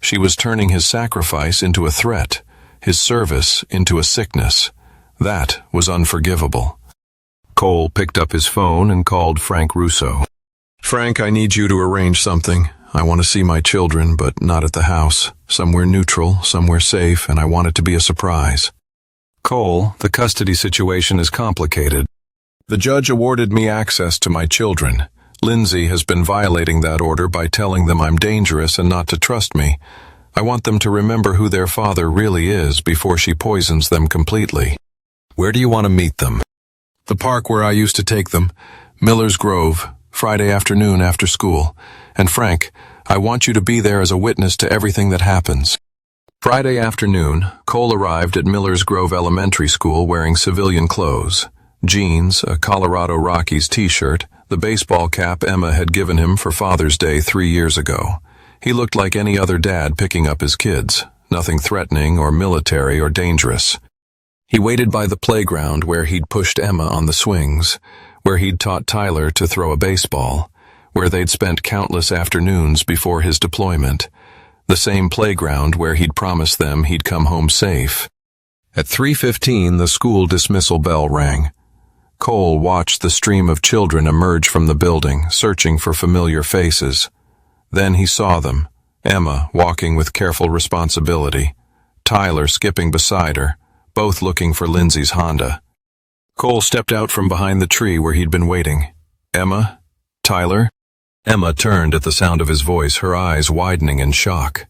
She was turning his sacrifice into a threat, his service into a sickness. That was unforgivable. Cole picked up his phone and called Frank Russo. "Frank, I need you to arrange something. I want to see my children, but not at the house. Somewhere neutral, somewhere safe, and I want it to be a surprise." "Cole, the custody situation is complicated. The judge awarded me access to my children. Lindsay has been violating that order by telling them I'm dangerous and not to trust me. I want them to remember who their father really is before she poisons them completely." "Where do you want to meet them?" "The park where I used to take them, Miller's Grove, Friday afternoon after school. And Frank, I want you to be there as a witness to everything that happens." Friday afternoon, Cole arrived at Miller's Grove Elementary School wearing civilian clothes. Jeans, a Colorado Rockies t-shirt, the baseball cap Emma had given him for Father's Day 3 years ago. He looked like any other dad picking up his kids, nothing threatening or military or dangerous. He waited by the playground where he'd pushed Emma on the swings, where he'd taught Tyler to throw a baseball, where they'd spent countless afternoons before his deployment, the same playground where he'd promised them he'd come home safe. At 3:15, the school dismissal bell rang. Cole watched the stream of children emerge from the building, searching for familiar faces. Then he saw them, Emma walking with careful responsibility, Tyler skipping beside her, both looking for Lindsay's Honda. Cole stepped out from behind the tree where he'd been waiting. "Emma? Tyler?" Emma turned at the sound of his voice, her eyes widening in shock.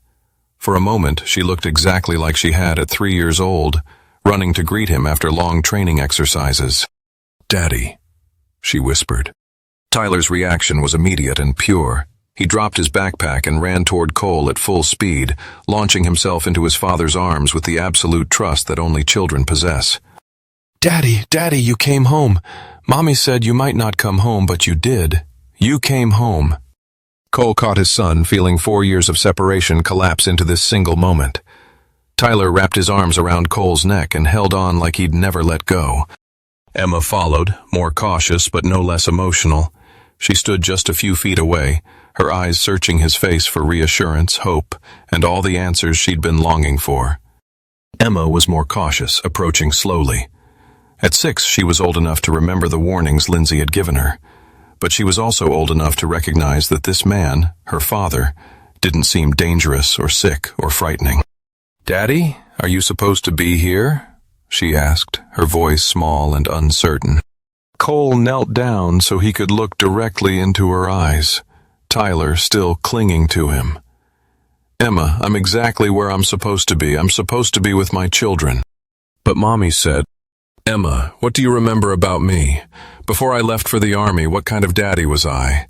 For a moment, she looked exactly like she had at 3 years old, running to greet him after long training exercises. "Daddy," she whispered. Tyler's reaction was immediate and pure. He dropped his backpack and ran toward Cole at full speed, launching himself into his father's arms with the absolute trust that only children possess. "Daddy, Daddy, you came home. Mommy said you might not come home, but you did. You came home." Cole caught his son, feeling 4 years of separation collapse into this single moment. Tyler wrapped his arms around Cole's neck and held on like he'd never let go. Emma followed, more cautious but no less emotional. She stood just a few feet away, her eyes searching his face for reassurance, hope, and all the answers she'd been longing for. Emma was more cautious, approaching slowly. At 6, she was old enough to remember the warnings Lindsay had given her, but she was also old enough to recognize that this man, her father, didn't seem dangerous or sick or frightening. "Daddy, are you supposed to be here?" she asked, her voice small and uncertain. Cole knelt down so he could look directly into her eyes, Tyler still clinging to him. "Emma, I'm exactly where I'm supposed to be. I'm supposed to be with my children." But Mommy said, "Emma, what do you remember about me? Before I left for the army, what kind of daddy was I?"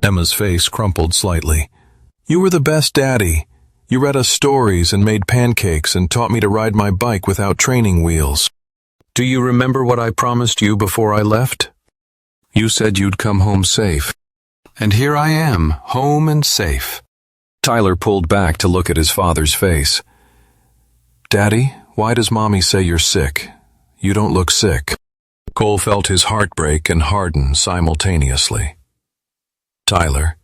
Emma's face crumpled slightly. "You were the best daddy. You read us stories and made pancakes and taught me to ride my bike without training wheels. Do you remember what I promised you before I left? You said you'd come home safe. And here I am, home and safe." Tyler pulled back to look at his father's face. "Daddy, why does Mommy say you're sick? You don't look sick." Cole felt his heart break and harden simultaneously. "Tyler,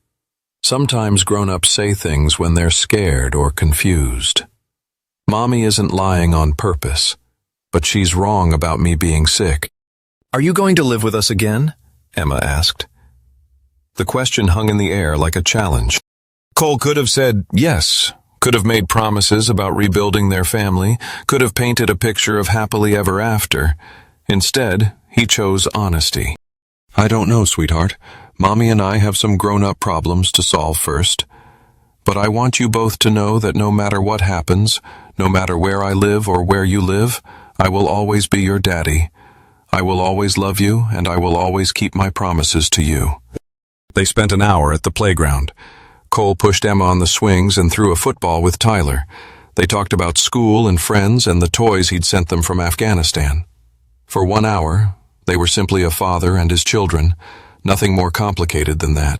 sometimes grown-ups say things when they're scared or confused. Mommy isn't lying on purpose, but she's wrong about me being sick." "Are you going to live with us again?" Emma asked. The question hung in the air like a challenge. Cole could have said yes, could have made promises about rebuilding their family, could have painted a picture of happily ever after. Instead, he chose honesty. "I don't know, sweetheart. Mommy and I have some grown-up problems to solve first. But I want you both to know that no matter what happens, no matter where I live or where you live, I will always be your daddy. I will always love you, and I will always keep my promises to you." They spent an hour at the playground. Cole pushed Emma on the swings and threw a football with Tyler. They talked about school and friends and the toys he'd sent them from Afghanistan. For 1 hour, they were simply a father and his children, nothing more complicated than that.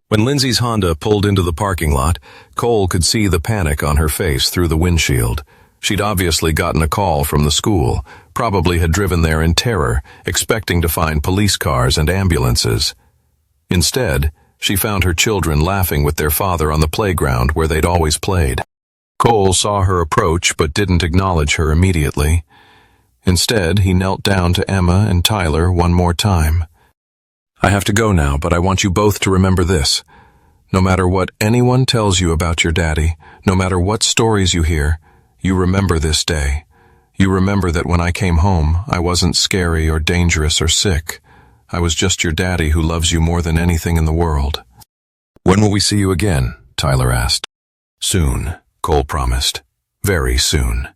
When Lindsay's Honda pulled into the parking lot, Cole could see the panic on her face through the windshield. She'd obviously gotten a call from the school, probably had driven there in terror, expecting to find police cars and ambulances. Instead, she found her children laughing with their father on the playground where they'd always played. Cole saw her approach but didn't acknowledge her immediately. Instead, he knelt down to Emma and Tyler one more time. "I have to go now, but I want you both to remember this. No matter what anyone tells you about your daddy, no matter what stories you hear, you remember this day. You remember that when I came home, I wasn't scary or dangerous or sick. I was just your daddy who loves you more than anything in the world." "When will we see you again?" Tyler asked. "Soon," Cole promised. "Very soon."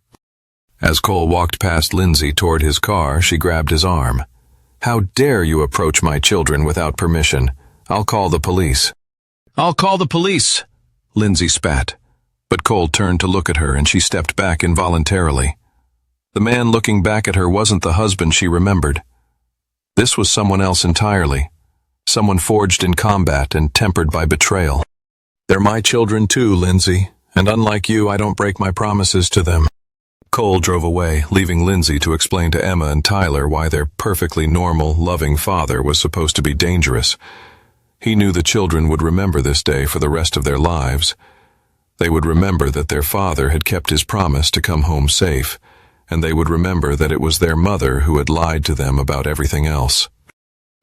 As Cole walked past Lindsay toward his car, she grabbed his arm. "How dare you approach my children without permission? I'll call the police." "I'll call the police," Lindsay spat. But Cole turned to look at her and she stepped back involuntarily. The man looking back at her wasn't the husband she remembered. This was someone else entirely. Someone forged in combat and tempered by betrayal. "They're my children too, Lindsay, and unlike you, I don't break my promises to them." Cole drove away, leaving Lindsay to explain to Emma and Tyler why their perfectly normal, loving father was supposed to be dangerous. He knew the children would remember this day for the rest of their lives. They would remember that their father had kept his promise to come home safe, and they would remember that it was their mother who had lied to them about everything else.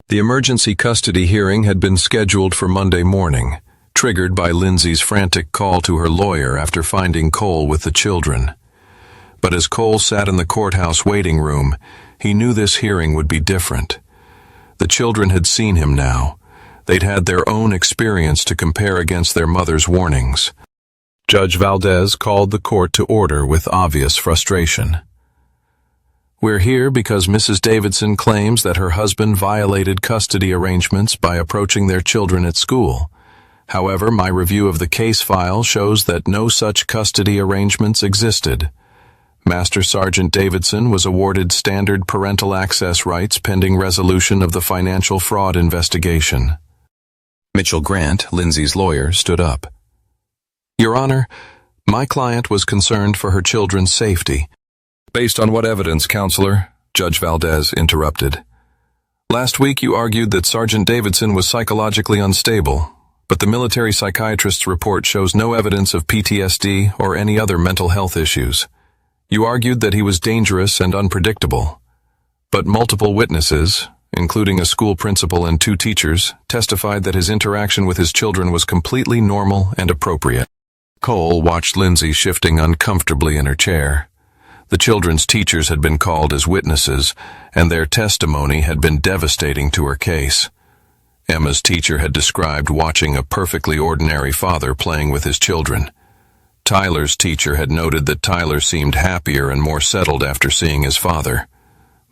The emergency custody hearing had been scheduled for Monday morning, triggered by Lindsay's frantic call to her lawyer after finding Cole with the children. But as Cole sat in the courthouse waiting room, he knew this hearing would be different. The children had seen him now. They'd had their own experience to compare against their mother's warnings. Judge Valdez called the court to order with obvious frustration. "We're here because Mrs. Davidson claims that her husband violated custody arrangements by approaching their children at school. However, my review of the case file shows that no such custody arrangements existed. Master Sergeant Davidson was awarded standard parental access rights pending resolution of the financial fraud investigation." Mitchell Grant, Lindsay's lawyer, stood up. "Your Honor, my client was concerned for her children's safety." "Based on what evidence, Counselor?" Judge Valdez interrupted. "Last week you argued that Sergeant Davidson was psychologically unstable, but the military psychiatrist's report shows no evidence of PTSD or any other mental health issues. You argued that he was dangerous and unpredictable, but multiple witnesses, including a school principal and 2 teachers, testified that his interaction with his children was completely normal and appropriate." Cole watched Lindsay shifting uncomfortably in her chair. The children's teachers had been called as witnesses, and their testimony had been devastating to her case. Emma's teacher had described watching a perfectly ordinary father playing with his children. Tyler's teacher had noted that Tyler seemed happier and more settled after seeing his father.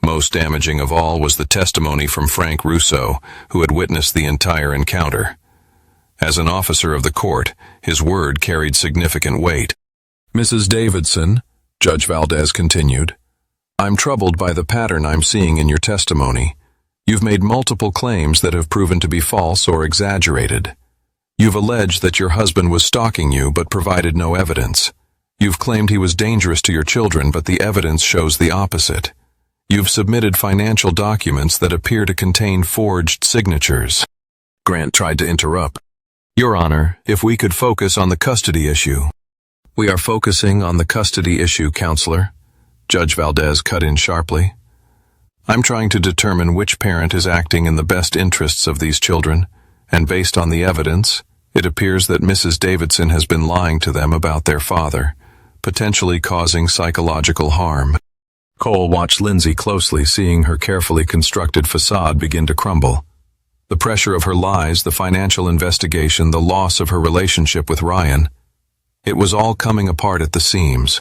Most damaging of all was the testimony from Frank Russo, who had witnessed the entire encounter. As an officer of the court, his word carried significant weight. "Mrs. Davidson," Judge Valdez continued, "I'm troubled by the pattern I'm seeing in your testimony. You've made multiple claims that have proven to be false or exaggerated. You've alleged that your husband was stalking you but provided no evidence. You've claimed he was dangerous to your children, but the evidence shows the opposite. You've submitted financial documents that appear to contain forged signatures." Grant tried to interrupt. "Your Honor, if we could focus on the custody issue." "We are focusing on the custody issue, Counselor," Judge Valdez cut in sharply. "I'm trying to determine which parent is acting in the best interests of these children, and based on the evidence, it appears that Mrs. Davidson has been lying to them about their father, potentially causing psychological harm." Cole watched Lindsay closely, seeing her carefully constructed facade begin to crumble. The pressure of her lies, the financial investigation, the loss of her relationship with Ryan, it was all coming apart at the seams.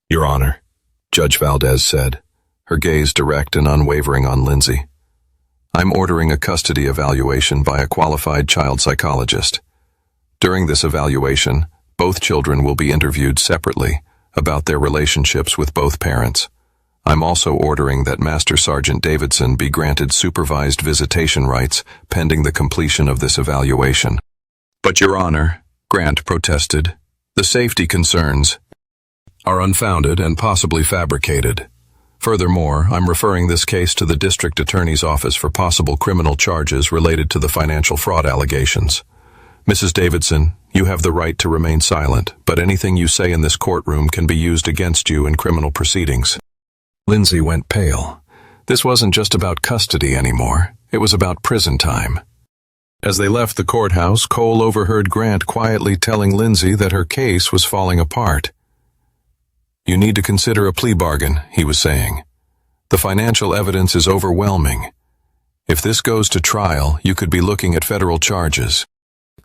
"Your Honor," Judge Valdez said, her gaze direct and unwavering on Lindsay, "I'm ordering a custody evaluation by a qualified child psychologist. During this evaluation, both children will be interviewed separately about their relationships with both parents. I'm also ordering that Master Sergeant Davidson be granted supervised visitation rights pending the completion of this evaluation." "But, Your Honor," Grant protested, "the safety concerns are unfounded and possibly fabricated. Furthermore, I'm referring this case to the District Attorney's Office for possible criminal charges related to the financial fraud allegations. Mrs. Davidson, you have the right to remain silent, but anything you say in this courtroom can be used against you in criminal proceedings." Lindsay went pale. This wasn't just about custody anymore. It was about prison time. As they left the courthouse, Cole overheard Grant quietly telling Lindsay that her case was falling apart. "You need to consider a plea bargain," he was saying. "The financial evidence is overwhelming. If this goes to trial, you could be looking at federal charges."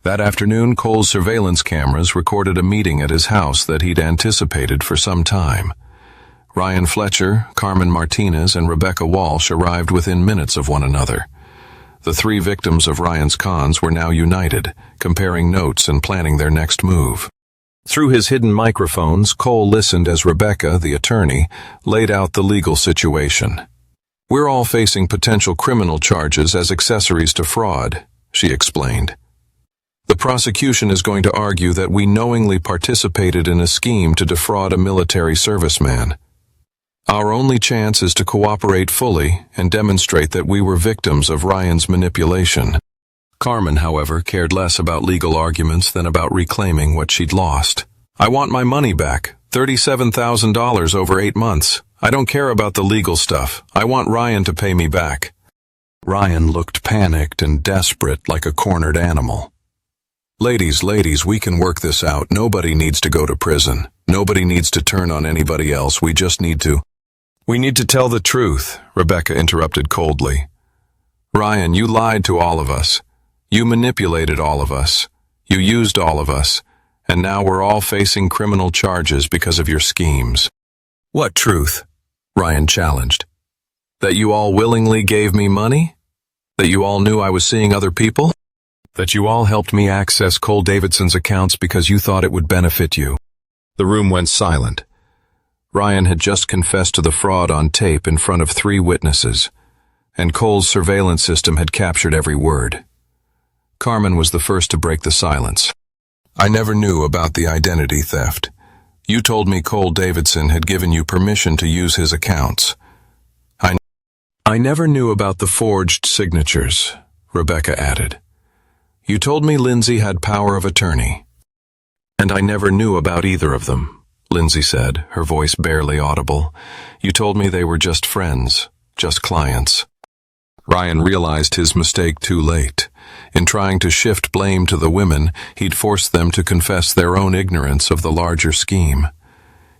That afternoon, Cole's surveillance cameras recorded a meeting at his house that he'd anticipated for some time. Ryan Fletcher, Carmen Martinez, and Rebecca Walsh arrived within minutes of one another. The three victims of Ryan's cons were now united, comparing notes and planning their next move. Through his hidden microphones, Cole listened as Rebecca, the attorney, laid out the legal situation. "We're all facing potential criminal charges as accessories to fraud," she explained. "The prosecution is going to argue that we knowingly participated in a scheme to defraud a military serviceman. Our only chance is to cooperate fully and demonstrate that we were victims of Ryan's manipulation." Carmen, however, cared less about legal arguments than about reclaiming what she'd lost. "I want my money back, $37,000 over 8 months. I don't care about the legal stuff. I want Ryan to pay me back." Ryan looked panicked and desperate, like a cornered animal. Ladies, we can work this out. Nobody needs to go to prison. Nobody needs to turn on anybody else. We need to tell the truth," Rebecca interrupted coldly. "Ryan, you lied to all of us. You manipulated all of us. You used all of us. And now we're all facing criminal charges because of your schemes." "What truth?" Ryan challenged. "That you all willingly gave me money? That you all knew I was seeing other people? That you all helped me access Cole Davidson's accounts because you thought it would benefit you?" The room went silent. Ryan had just confessed to the fraud on tape in front of 3 witnesses, and Cole's surveillance system had captured every word. Carmen was the first to break the silence. "I never knew about the identity theft. You told me Cole Davidson had given you permission to use his accounts. I never knew about the forged signatures," Rebecca added. "You told me Lindsay had power of attorney." "And I never knew about either of them," Lindsay said, her voice barely audible. "You told me they were just friends, just clients." Ryan realized his mistake too late. In trying to shift blame to the women, he'd forced them to confess their own ignorance of the larger scheme.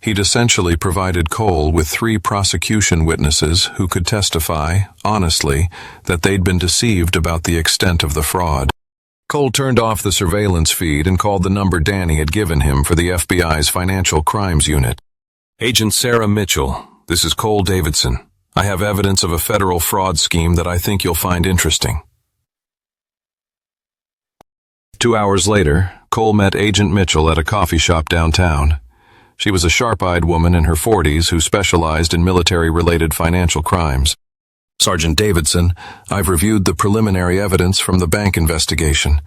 He'd essentially provided Cole with 3 prosecution witnesses who could testify, honestly, that they'd been deceived about the extent of the fraud. Cole turned off the surveillance feed and called the number Danny had given him for the FBI's Financial Crimes Unit. "Agent Sarah Mitchell, this is Cole Davidson. I have evidence of a federal fraud scheme that I think you'll find interesting." 2 hours later, Cole met Agent Mitchell at a coffee shop downtown. She was a sharp-eyed woman in her 40s who specialized in military-related financial crimes. "Sergeant Davidson, I've reviewed the preliminary evidence from the bank investigation.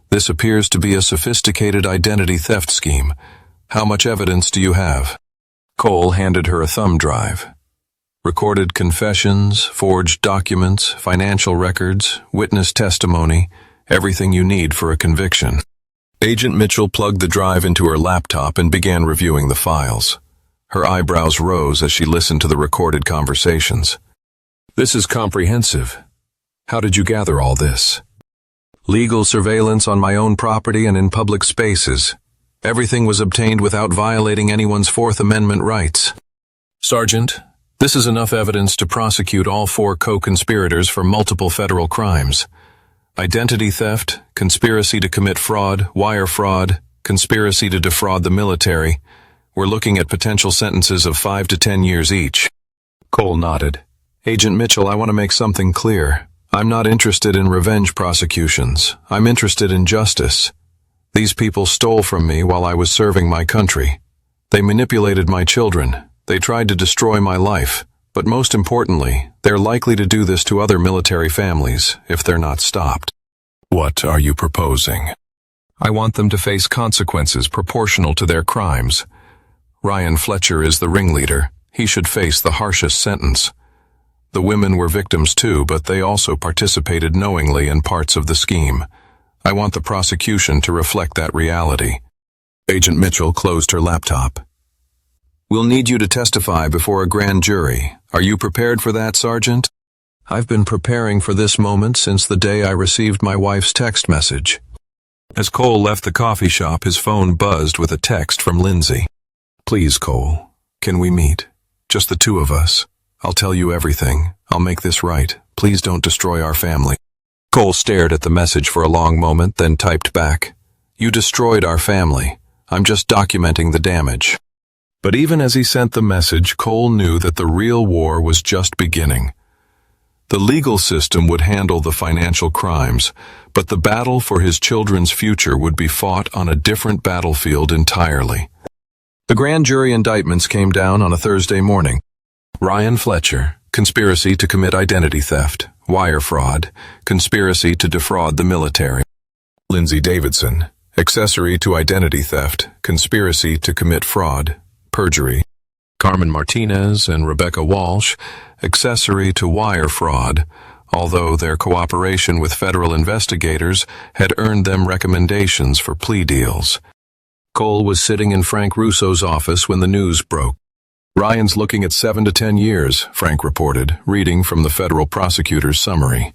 This appears to be a sophisticated identity theft scheme. How much evidence do you have?" Cole handed her a thumb drive. Recorded confessions, forged documents, financial records, witness testimony, everything you need for a conviction. Agent Mitchell plugged the drive into her laptop and began reviewing the files. Her eyebrows rose as she listened to the recorded conversations. "This is comprehensive. How did you gather all this?" "Legal surveillance on my own property and in public spaces. Everything was obtained without violating anyone's Fourth Amendment rights." "Sergeant, this is enough evidence to prosecute all 4 co-conspirators for multiple federal crimes. Identity theft, conspiracy to commit fraud, wire fraud, conspiracy to defraud the military. We're looking at potential sentences of 5 to 10 years each." Cole nodded. "Agent Mitchell, I want to make something clear. I'm not interested in revenge prosecutions. I'm interested in justice. These people stole from me while I was serving my country. They manipulated my children. They tried to destroy my life. But most importantly, they're likely to do this to other military families if they're not stopped." "What are you proposing?" "I want them to face consequences proportional to their crimes. Ryan Fletcher is the ringleader. He should face the harshest sentence. The women were victims too, but they also participated knowingly in parts of the scheme. I want the prosecution to reflect that reality." Agent Mitchell closed her laptop. "We'll need you to testify before a grand jury. Are you prepared for that, Sergeant?" "I've been preparing for this moment since the day I received my wife's text message." As Cole left the coffee shop, his phone buzzed with a text from Lindsay. "Please, Cole, can we meet? Just the 2 of us. I'll tell you everything. I'll make this right. Please don't destroy our family." Cole stared at the message for a long moment, then typed back, "You destroyed our family. I'm just documenting the damage." But even as he sent the message, Cole knew that the real war was just beginning. The legal system would handle the financial crimes, but the battle for his children's future would be fought on a different battlefield entirely. The grand jury indictments came down on a Thursday morning. Ryan Fletcher, conspiracy to commit identity theft, wire fraud, conspiracy to defraud the military. Lindsay Davidson, accessory to identity theft, conspiracy to commit fraud, perjury. Carmen Martinez and Rebecca Walsh, accessory to wire fraud, although their cooperation with federal investigators had earned them recommendations for plea deals. Cole was sitting in Frank Russo's office when the news broke. "Ryan's looking at 7 to 10 years, Frank reported, reading from the federal prosecutor's summary.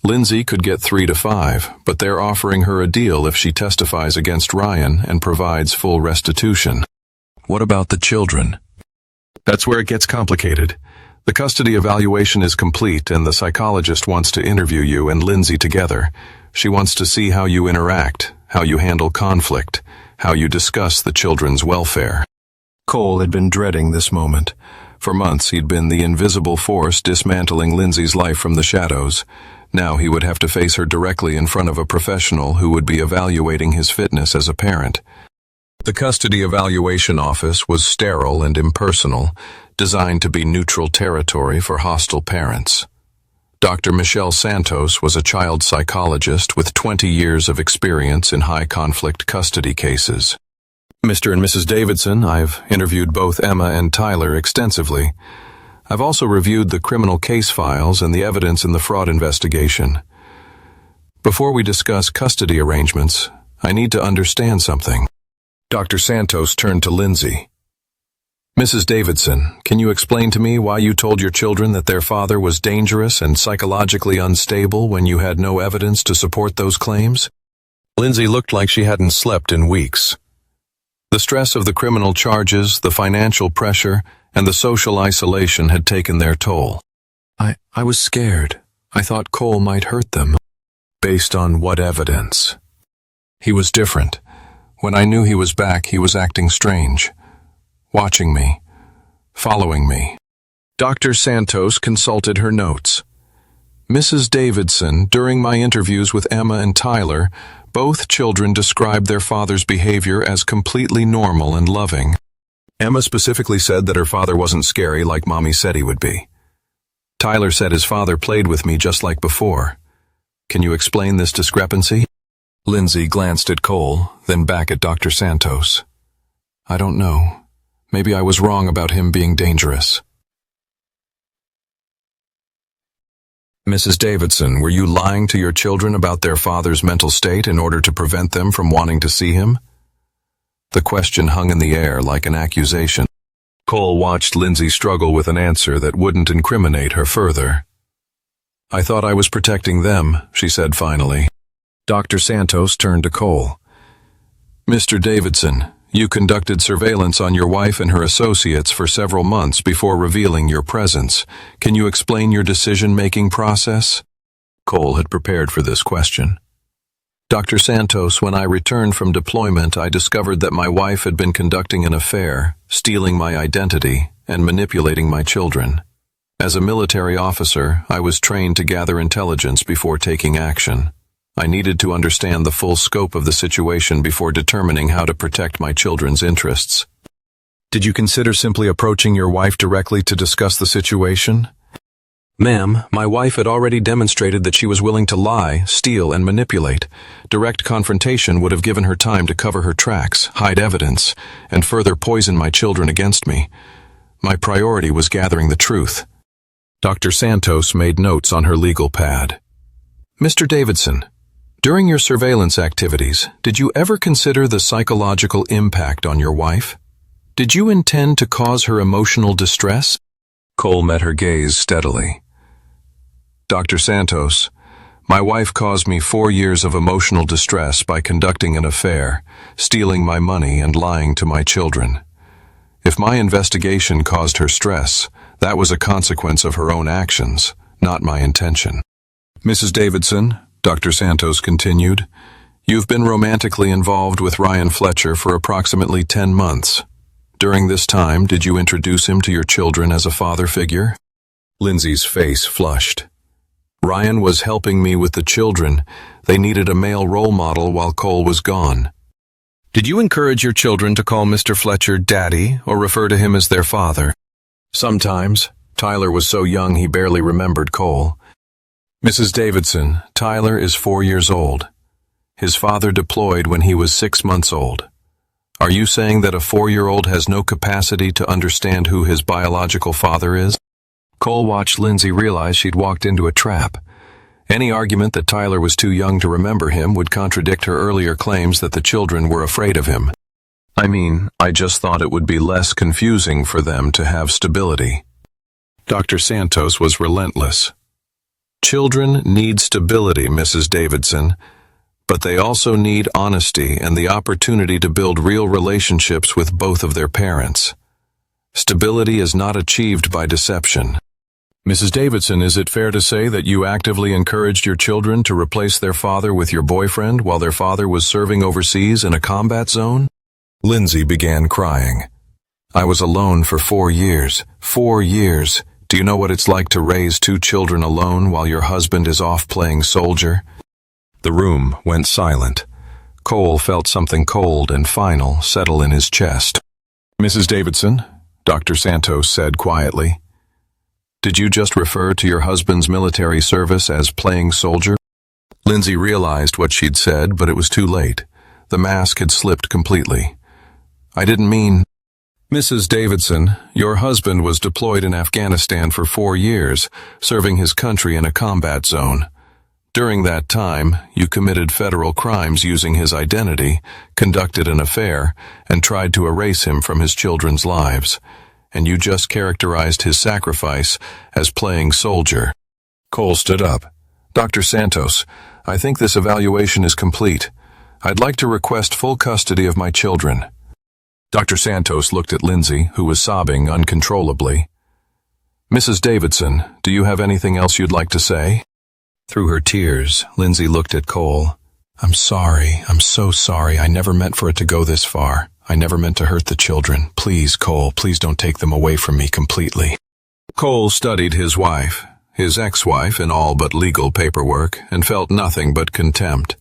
Lindsay could get 3 to 5, but they're offering her a deal if she testifies against Ryan and provides full restitution." "What about the children?" "That's where it gets complicated. The custody evaluation is complete and the psychologist wants to interview you and Lindsay together. She wants to see how you interact, how you handle conflict, how you discuss the children's welfare." Cole had been dreading this moment. For months he'd been the invisible force dismantling Lindsay's life from the shadows. Now he would have to face her directly in front of a professional who would be evaluating his fitness as a parent. The custody evaluation office was sterile and impersonal, designed to be neutral territory for hostile parents. Dr. Michelle Santos was a child psychologist with 20 years of experience in high-conflict custody cases. "Mr. and Mrs. Davidson, I've interviewed both Emma and Tyler extensively. I've also reviewed the criminal case files and the evidence in the fraud investigation. Before we discuss custody arrangements, I need to understand something." Dr. Santos turned to Lindsay. Mrs. Davidson, can you explain to me why you told your children that their father was dangerous and psychologically unstable when you had no evidence to support those claims? Lindsay looked like she hadn't slept in weeks. The stress of the criminal charges, the financial pressure, and the social isolation had taken their toll. I was scared. I thought Cole might hurt them. Based on what evidence? He was different. When I knew he was back, he was acting strange. Watching me. Following me. Dr. Santos consulted her notes. Mrs. Davidson, during my interviews with Emma and Tyler, both children described their father's behavior as completely normal and loving. Emma specifically said that her father wasn't scary like Mommy said he would be. Tyler said his father played with me just like before. Can you explain this discrepancy? Lindsay glanced at Cole, then back at Dr. Santos. I don't know. Maybe I was wrong about him being dangerous. Mrs. Davidson, were you lying to your children about their father's mental state in order to prevent them from wanting to see him? The question hung in the air like an accusation. Cole watched Lindsay struggle with an answer that wouldn't incriminate her further. I thought I was protecting them, she said finally. Dr. Santos turned to Cole. Mr. Davidson, you conducted surveillance on your wife and her associates for several months before revealing your presence. Can you explain your decision-making process? Cole had prepared for this question. Dr. Santos, when I returned from deployment, I discovered that my wife had been conducting an affair, stealing my identity, and manipulating my children. As a military officer, I was trained to gather intelligence before taking action. I needed to understand the full scope of the situation before determining how to protect my children's interests. Did you consider simply approaching your wife directly to discuss the situation? Ma'am, my wife had already demonstrated that she was willing to lie, steal, and manipulate. Direct confrontation would have given her time to cover her tracks, hide evidence, and further poison my children against me. My priority was gathering the truth. Dr. Santos made notes on her legal pad. Mr. Davidson, during your surveillance activities, did you ever consider the psychological impact on your wife? Did you intend to cause her emotional distress? Cole met her gaze steadily. Dr. Santos, my wife caused me 4 years of emotional distress by conducting an affair, stealing my money, and lying to my children. If my investigation caused her stress, that was a consequence of her own actions, not my intention. Mrs. Davidson, Dr. Santos continued, you've been romantically involved with Ryan Fletcher for approximately 10 months. During this time, did you introduce him to your children as a father figure? Lindsay's face flushed. Ryan was helping me with the children. They needed a male role model while Cole was gone. Did you encourage your children to call Mr. Fletcher Daddy or refer to him as their father? Sometimes. Tyler was so young he barely remembered Cole. Mrs. Davidson, Tyler is 4 years old. His father deployed when he was 6 months old. Are you saying that a 4-year-old has no capacity to understand who his biological father is? Cole watched Lindsay realize she'd walked into a trap. Any argument that Tyler was too young to remember him would contradict her earlier claims that the children were afraid of him. I just thought it would be less confusing for them to have stability. Dr. Santos was relentless. Children need stability, Mrs. Davidson, but they also need honesty and the opportunity to build real relationships with both of their parents. Stability is not achieved by deception. Mrs. Davidson, is it fair to say that you actively encouraged your children to replace their father with your boyfriend while their father was serving overseas in a combat zone? Lindsay began crying. I was alone for 4 years. 4 years. Do you know what it's like to raise 2 children alone while your husband is off playing soldier? The room went silent. Cole felt something cold and final settle in his chest. Mrs. Davidson, Dr. Santos said quietly, did you just refer to your husband's military service as playing soldier? Lindsay realized what she'd said, but it was too late. The mask had slipped completely. I didn't mean... Mrs. Davidson, your husband was deployed in Afghanistan for 4 years, serving his country in a combat zone. During that time, you committed federal crimes using his identity, conducted an affair, and tried to erase him from his children's lives. And you just characterized his sacrifice as playing soldier. Cole stood up. Dr. Santos, I think this evaluation is complete. I'd like to request full custody of my children. Dr. Santos looked at Lindsay, who was sobbing uncontrollably. Mrs. Davidson, do you have anything else you'd like to say? Through her tears, Lindsay looked at Cole. I'm sorry. I'm so sorry. I never meant for it to go this far. I never meant to hurt the children. Please, Cole, please don't take them away from me completely. Cole studied his wife, his ex-wife, in all but legal paperwork, and felt nothing but contempt.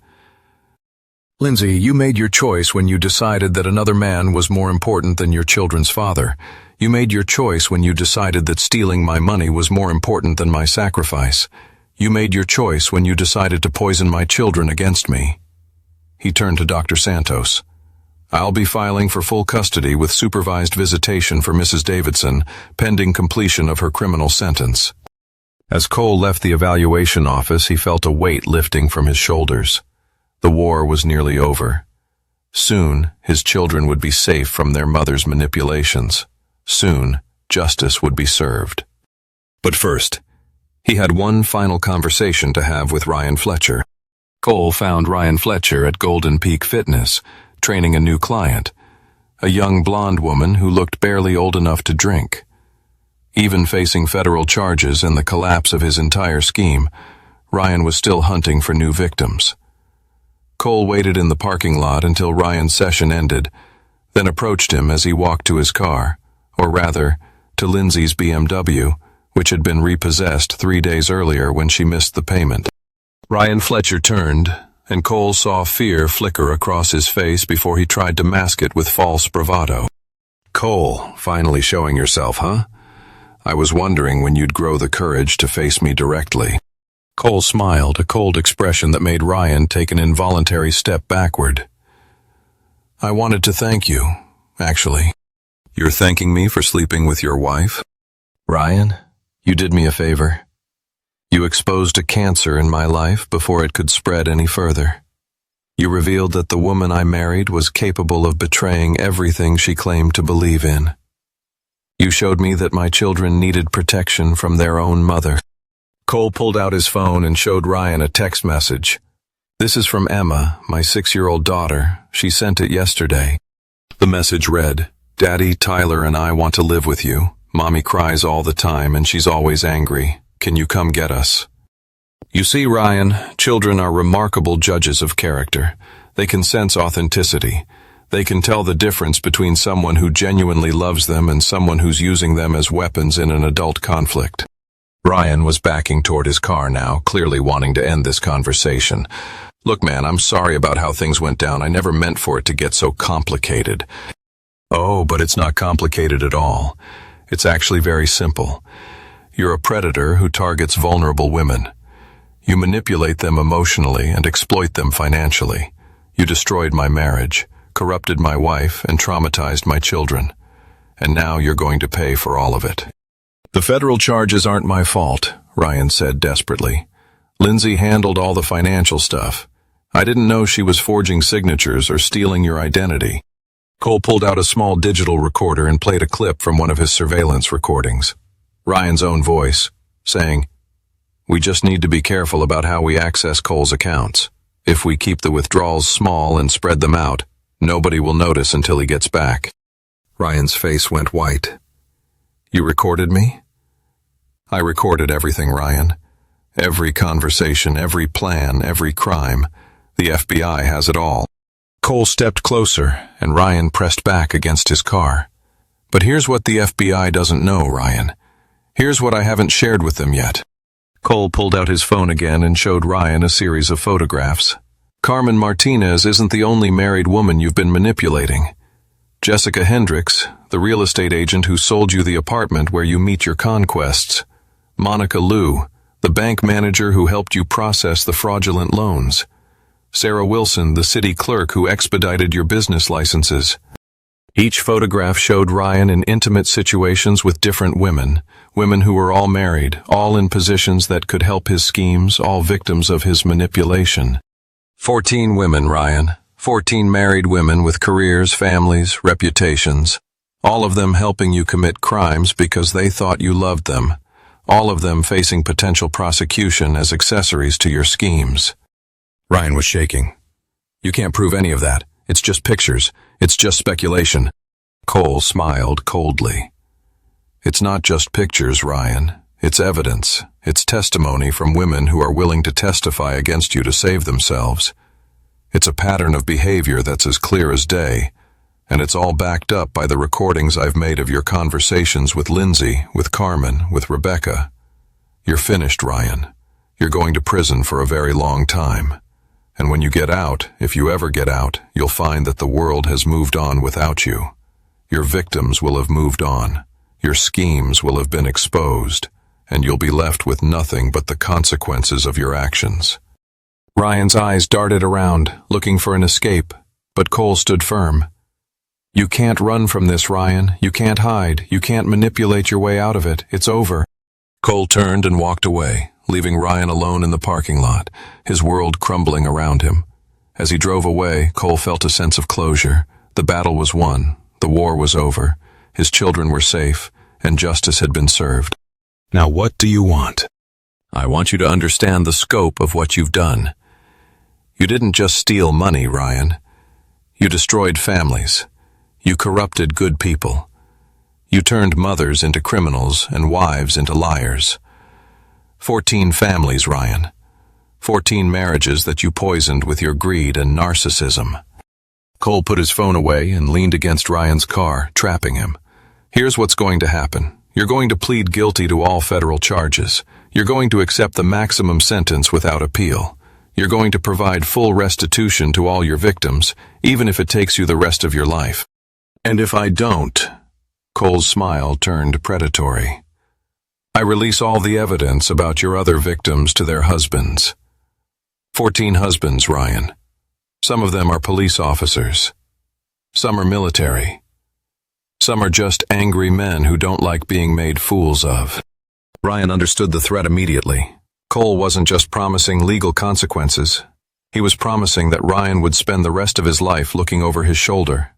Lindsay, you made your choice when you decided that another man was more important than your children's father. You made your choice when you decided that stealing my money was more important than my sacrifice. You made your choice when you decided to poison my children against me. He turned to Dr. Santos. I'll be filing for full custody with supervised visitation for Mrs. Davidson, pending completion of her criminal sentence. As Cole left the evaluation office, he felt a weight lifting from his shoulders. The war was nearly over. Soon, his children would be safe from their mother's manipulations. Soon, justice would be served. But first, he had one final conversation to have with Ryan Fletcher. Cole found Ryan Fletcher at Golden Peak Fitness, training a new client, a young blonde woman who looked barely old enough to drink. Even facing federal charges and the collapse of his entire scheme, Ryan was still hunting for new victims. Cole waited in the parking lot until Ryan's session ended, then approached him as he walked to his car, or rather, to Lindsay's BMW, which had been repossessed 3 days earlier when she missed the payment. Ryan Fletcher turned, and Cole saw fear flicker across his face before he tried to mask it with false bravado. Cole, finally showing yourself, huh? I was wondering when you'd grow the courage to face me directly. Cole smiled, a cold expression that made Ryan take an involuntary step backward. I wanted to thank you, actually. You're thanking me for sleeping with your wife? Ryan, you did me a favor. You exposed a cancer in my life before it could spread any further. You revealed that the woman I married was capable of betraying everything she claimed to believe in. You showed me that my children needed protection from their own mother. Cole pulled out his phone and showed Ryan a text message. This is from Emma, my 6-year-old daughter. She sent it yesterday. The message read, Daddy, Tyler, and I want to live with you. Mommy cries all the time and she's always angry. Can you come get us? You see, Ryan, children are remarkable judges of character. They can sense authenticity. They can tell the difference between someone who genuinely loves them and someone who's using them as weapons in an adult conflict. Ryan was backing toward his car now, clearly wanting to end this conversation. Look, man, I'm sorry about how things went down. I never meant for it to get so complicated. Oh, but it's not complicated at all. It's actually very simple. You're a predator who targets vulnerable women. You manipulate them emotionally and exploit them financially. You destroyed my marriage, corrupted my wife, and traumatized my children. And now you're going to pay for all of it. The federal charges aren't my fault, Ryan said desperately. Lindsay handled all the financial stuff. I didn't know she was forging signatures or stealing your identity. Cole pulled out a small digital recorder and played a clip from one of his surveillance recordings. Ryan's own voice, saying, We just need to be careful about how we access Cole's accounts. If we keep the withdrawals small and spread them out, nobody will notice until he gets back. Ryan's face went white. You recorded me? I recorded everything, Ryan. Every conversation, every plan, every crime. The FBI has it all. Cole stepped closer, and Ryan pressed back against his car. But here's what the FBI doesn't know, Ryan. Here's what I haven't shared with them yet. Cole pulled out his phone again and showed Ryan a series of photographs. Carmen Martinez isn't the only married woman you've been manipulating. Jessica Hendricks, the real estate agent who sold you the apartment where you meet your conquests. Monica Liu, the bank manager who helped you process the fraudulent loans. Sarah Wilson, the city clerk who expedited your business licenses. Each photograph showed Ryan in intimate situations with different women who were all married, all in positions that could help his schemes, all victims of his manipulation. 14 women, Ryan. 14 married women with careers, families, reputations. All of them helping you commit crimes because they thought you loved them. All of them facing potential prosecution as accessories to your schemes. Ryan was shaking. You can't prove any of that. It's just pictures. It's just speculation. Cole smiled coldly. It's not just pictures, Ryan. It's evidence. It's testimony from women who are willing to testify against you to save themselves. It's a pattern of behavior that's as clear as day, and it's all backed up by the recordings I've made of your conversations with Lindsay, with Carmen, with Rebecca. You're finished, Ryan. You're going to prison for a very long time. And when you get out, if you ever get out, you'll find that the world has moved on without you. Your victims will have moved on. Your schemes will have been exposed, and you'll be left with nothing but the consequences of your actions. Ryan's eyes darted around, looking for an escape, but Cole stood firm. You can't run from this, Ryan. You can't hide. You can't manipulate your way out of it. It's over. Cole turned and walked away, leaving Ryan alone in the parking lot, his world crumbling around him. As he drove away, Cole felt a sense of closure. The battle was won. The war was over. His children were safe, and justice had been served. Now what do you want? I want you to understand the scope of what you've done. You didn't just steal money, Ryan. You destroyed families. You corrupted good people. You turned mothers into criminals and wives into liars. 14 families, Ryan. 14 marriages that you poisoned with your greed and narcissism. Cole put his phone away and leaned against Ryan's car, trapping him. Here's what's going to happen. You're going to plead guilty to all federal charges. You're going to accept the maximum sentence without appeal. You're going to provide full restitution to all your victims, even if it takes you the rest of your life. And if I don't, Cole's smile turned predatory. I release all the evidence about your other victims to their husbands. 14 husbands, Ryan. Some of them are police officers. Some are military. Some are just angry men who don't like being made fools of. Ryan understood the threat immediately. Cole wasn't just promising legal consequences. He was promising that Ryan would spend the rest of his life looking over his shoulder.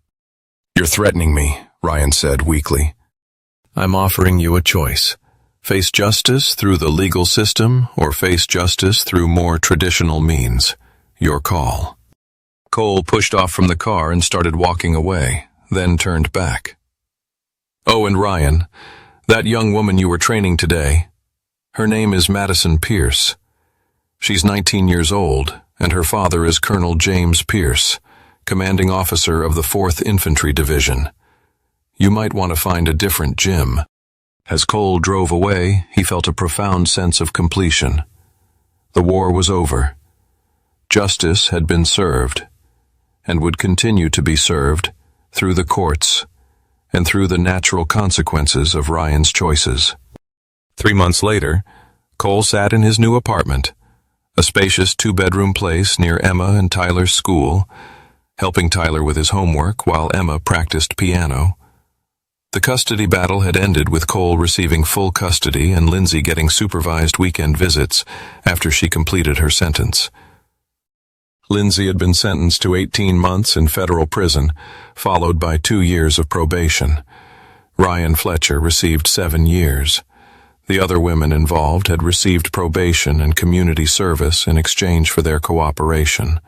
You're threatening me, Ryan said weakly. I'm offering you a choice. Face justice through the legal system or face justice through more traditional means. Your call. Cole pushed off from the car and started walking away, then turned back. Oh, and Ryan, that young woman you were training today, her name is Madison Pierce. She's 19 years old, and her father is Colonel James Pierce, commanding officer of the 4th Infantry Division. You might want to find a different gym. As Cole drove away, he felt a profound sense of completion. The war was over. Justice had been served, and would continue to be served through the courts and through the natural consequences of Ryan's choices. 3 months later, Cole sat in his new apartment, a spacious 2-bedroom place near Emma and Tyler's school, helping Tyler with his homework while Emma practiced piano. The custody battle had ended with Cole receiving full custody and Lindsay getting supervised weekend visits after she completed her sentence. Lindsay had been sentenced to 18 months in federal prison, followed by 2 years of probation. Ryan Fletcher received 7 years. The other women involved had received probation and community service in exchange for their cooperation.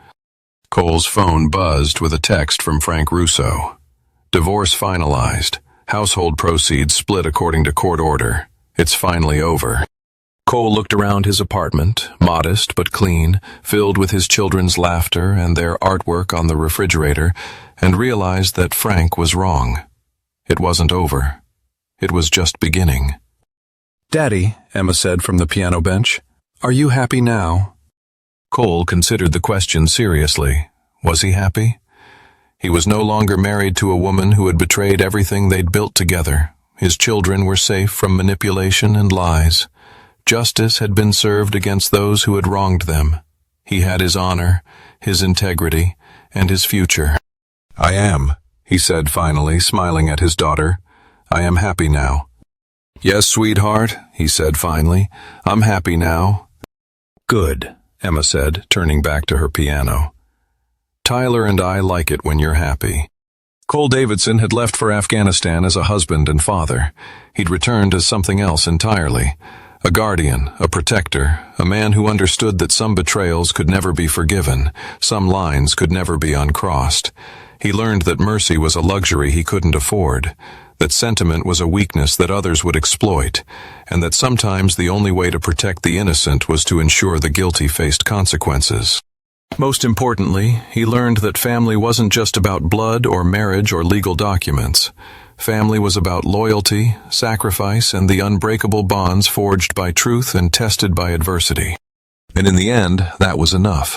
Cole's phone buzzed with a text from Frank Russo. Divorce finalized. Household proceeds split according to court order. It's finally over. Cole looked around his apartment, modest but clean, filled with his children's laughter and their artwork on the refrigerator, and realized that Frank was wrong. It wasn't over. It was just beginning. Daddy, Emma said from the piano bench, are you happy now? Cole considered the question seriously. Was he happy? He was no longer married to a woman who had betrayed everything they'd built together. His children were safe from manipulation and lies. Justice had been served against those who had wronged them. He had his honor, his integrity, and his future. I am, he said finally, smiling at his daughter. "I am happy now." "Yes, sweetheart," he said finally. "I'm happy now." "Good," Emma said, turning back to her piano. "Tyler and I like it when you're happy." Cole Davidson had left for Afghanistan as a husband and father. He'd returned as something else entirely. A guardian, a protector, a man who understood that some betrayals could never be forgiven, some lines could never be uncrossed. He learned that mercy was a luxury he couldn't afford, that sentiment was a weakness that others would exploit, and that sometimes the only way to protect the innocent was to ensure the guilty faced consequences. Most importantly, he learned that family wasn't just about blood or marriage or legal documents. Family was about loyalty, sacrifice, and the unbreakable bonds forged by truth and tested by adversity. And in the end, that was enough.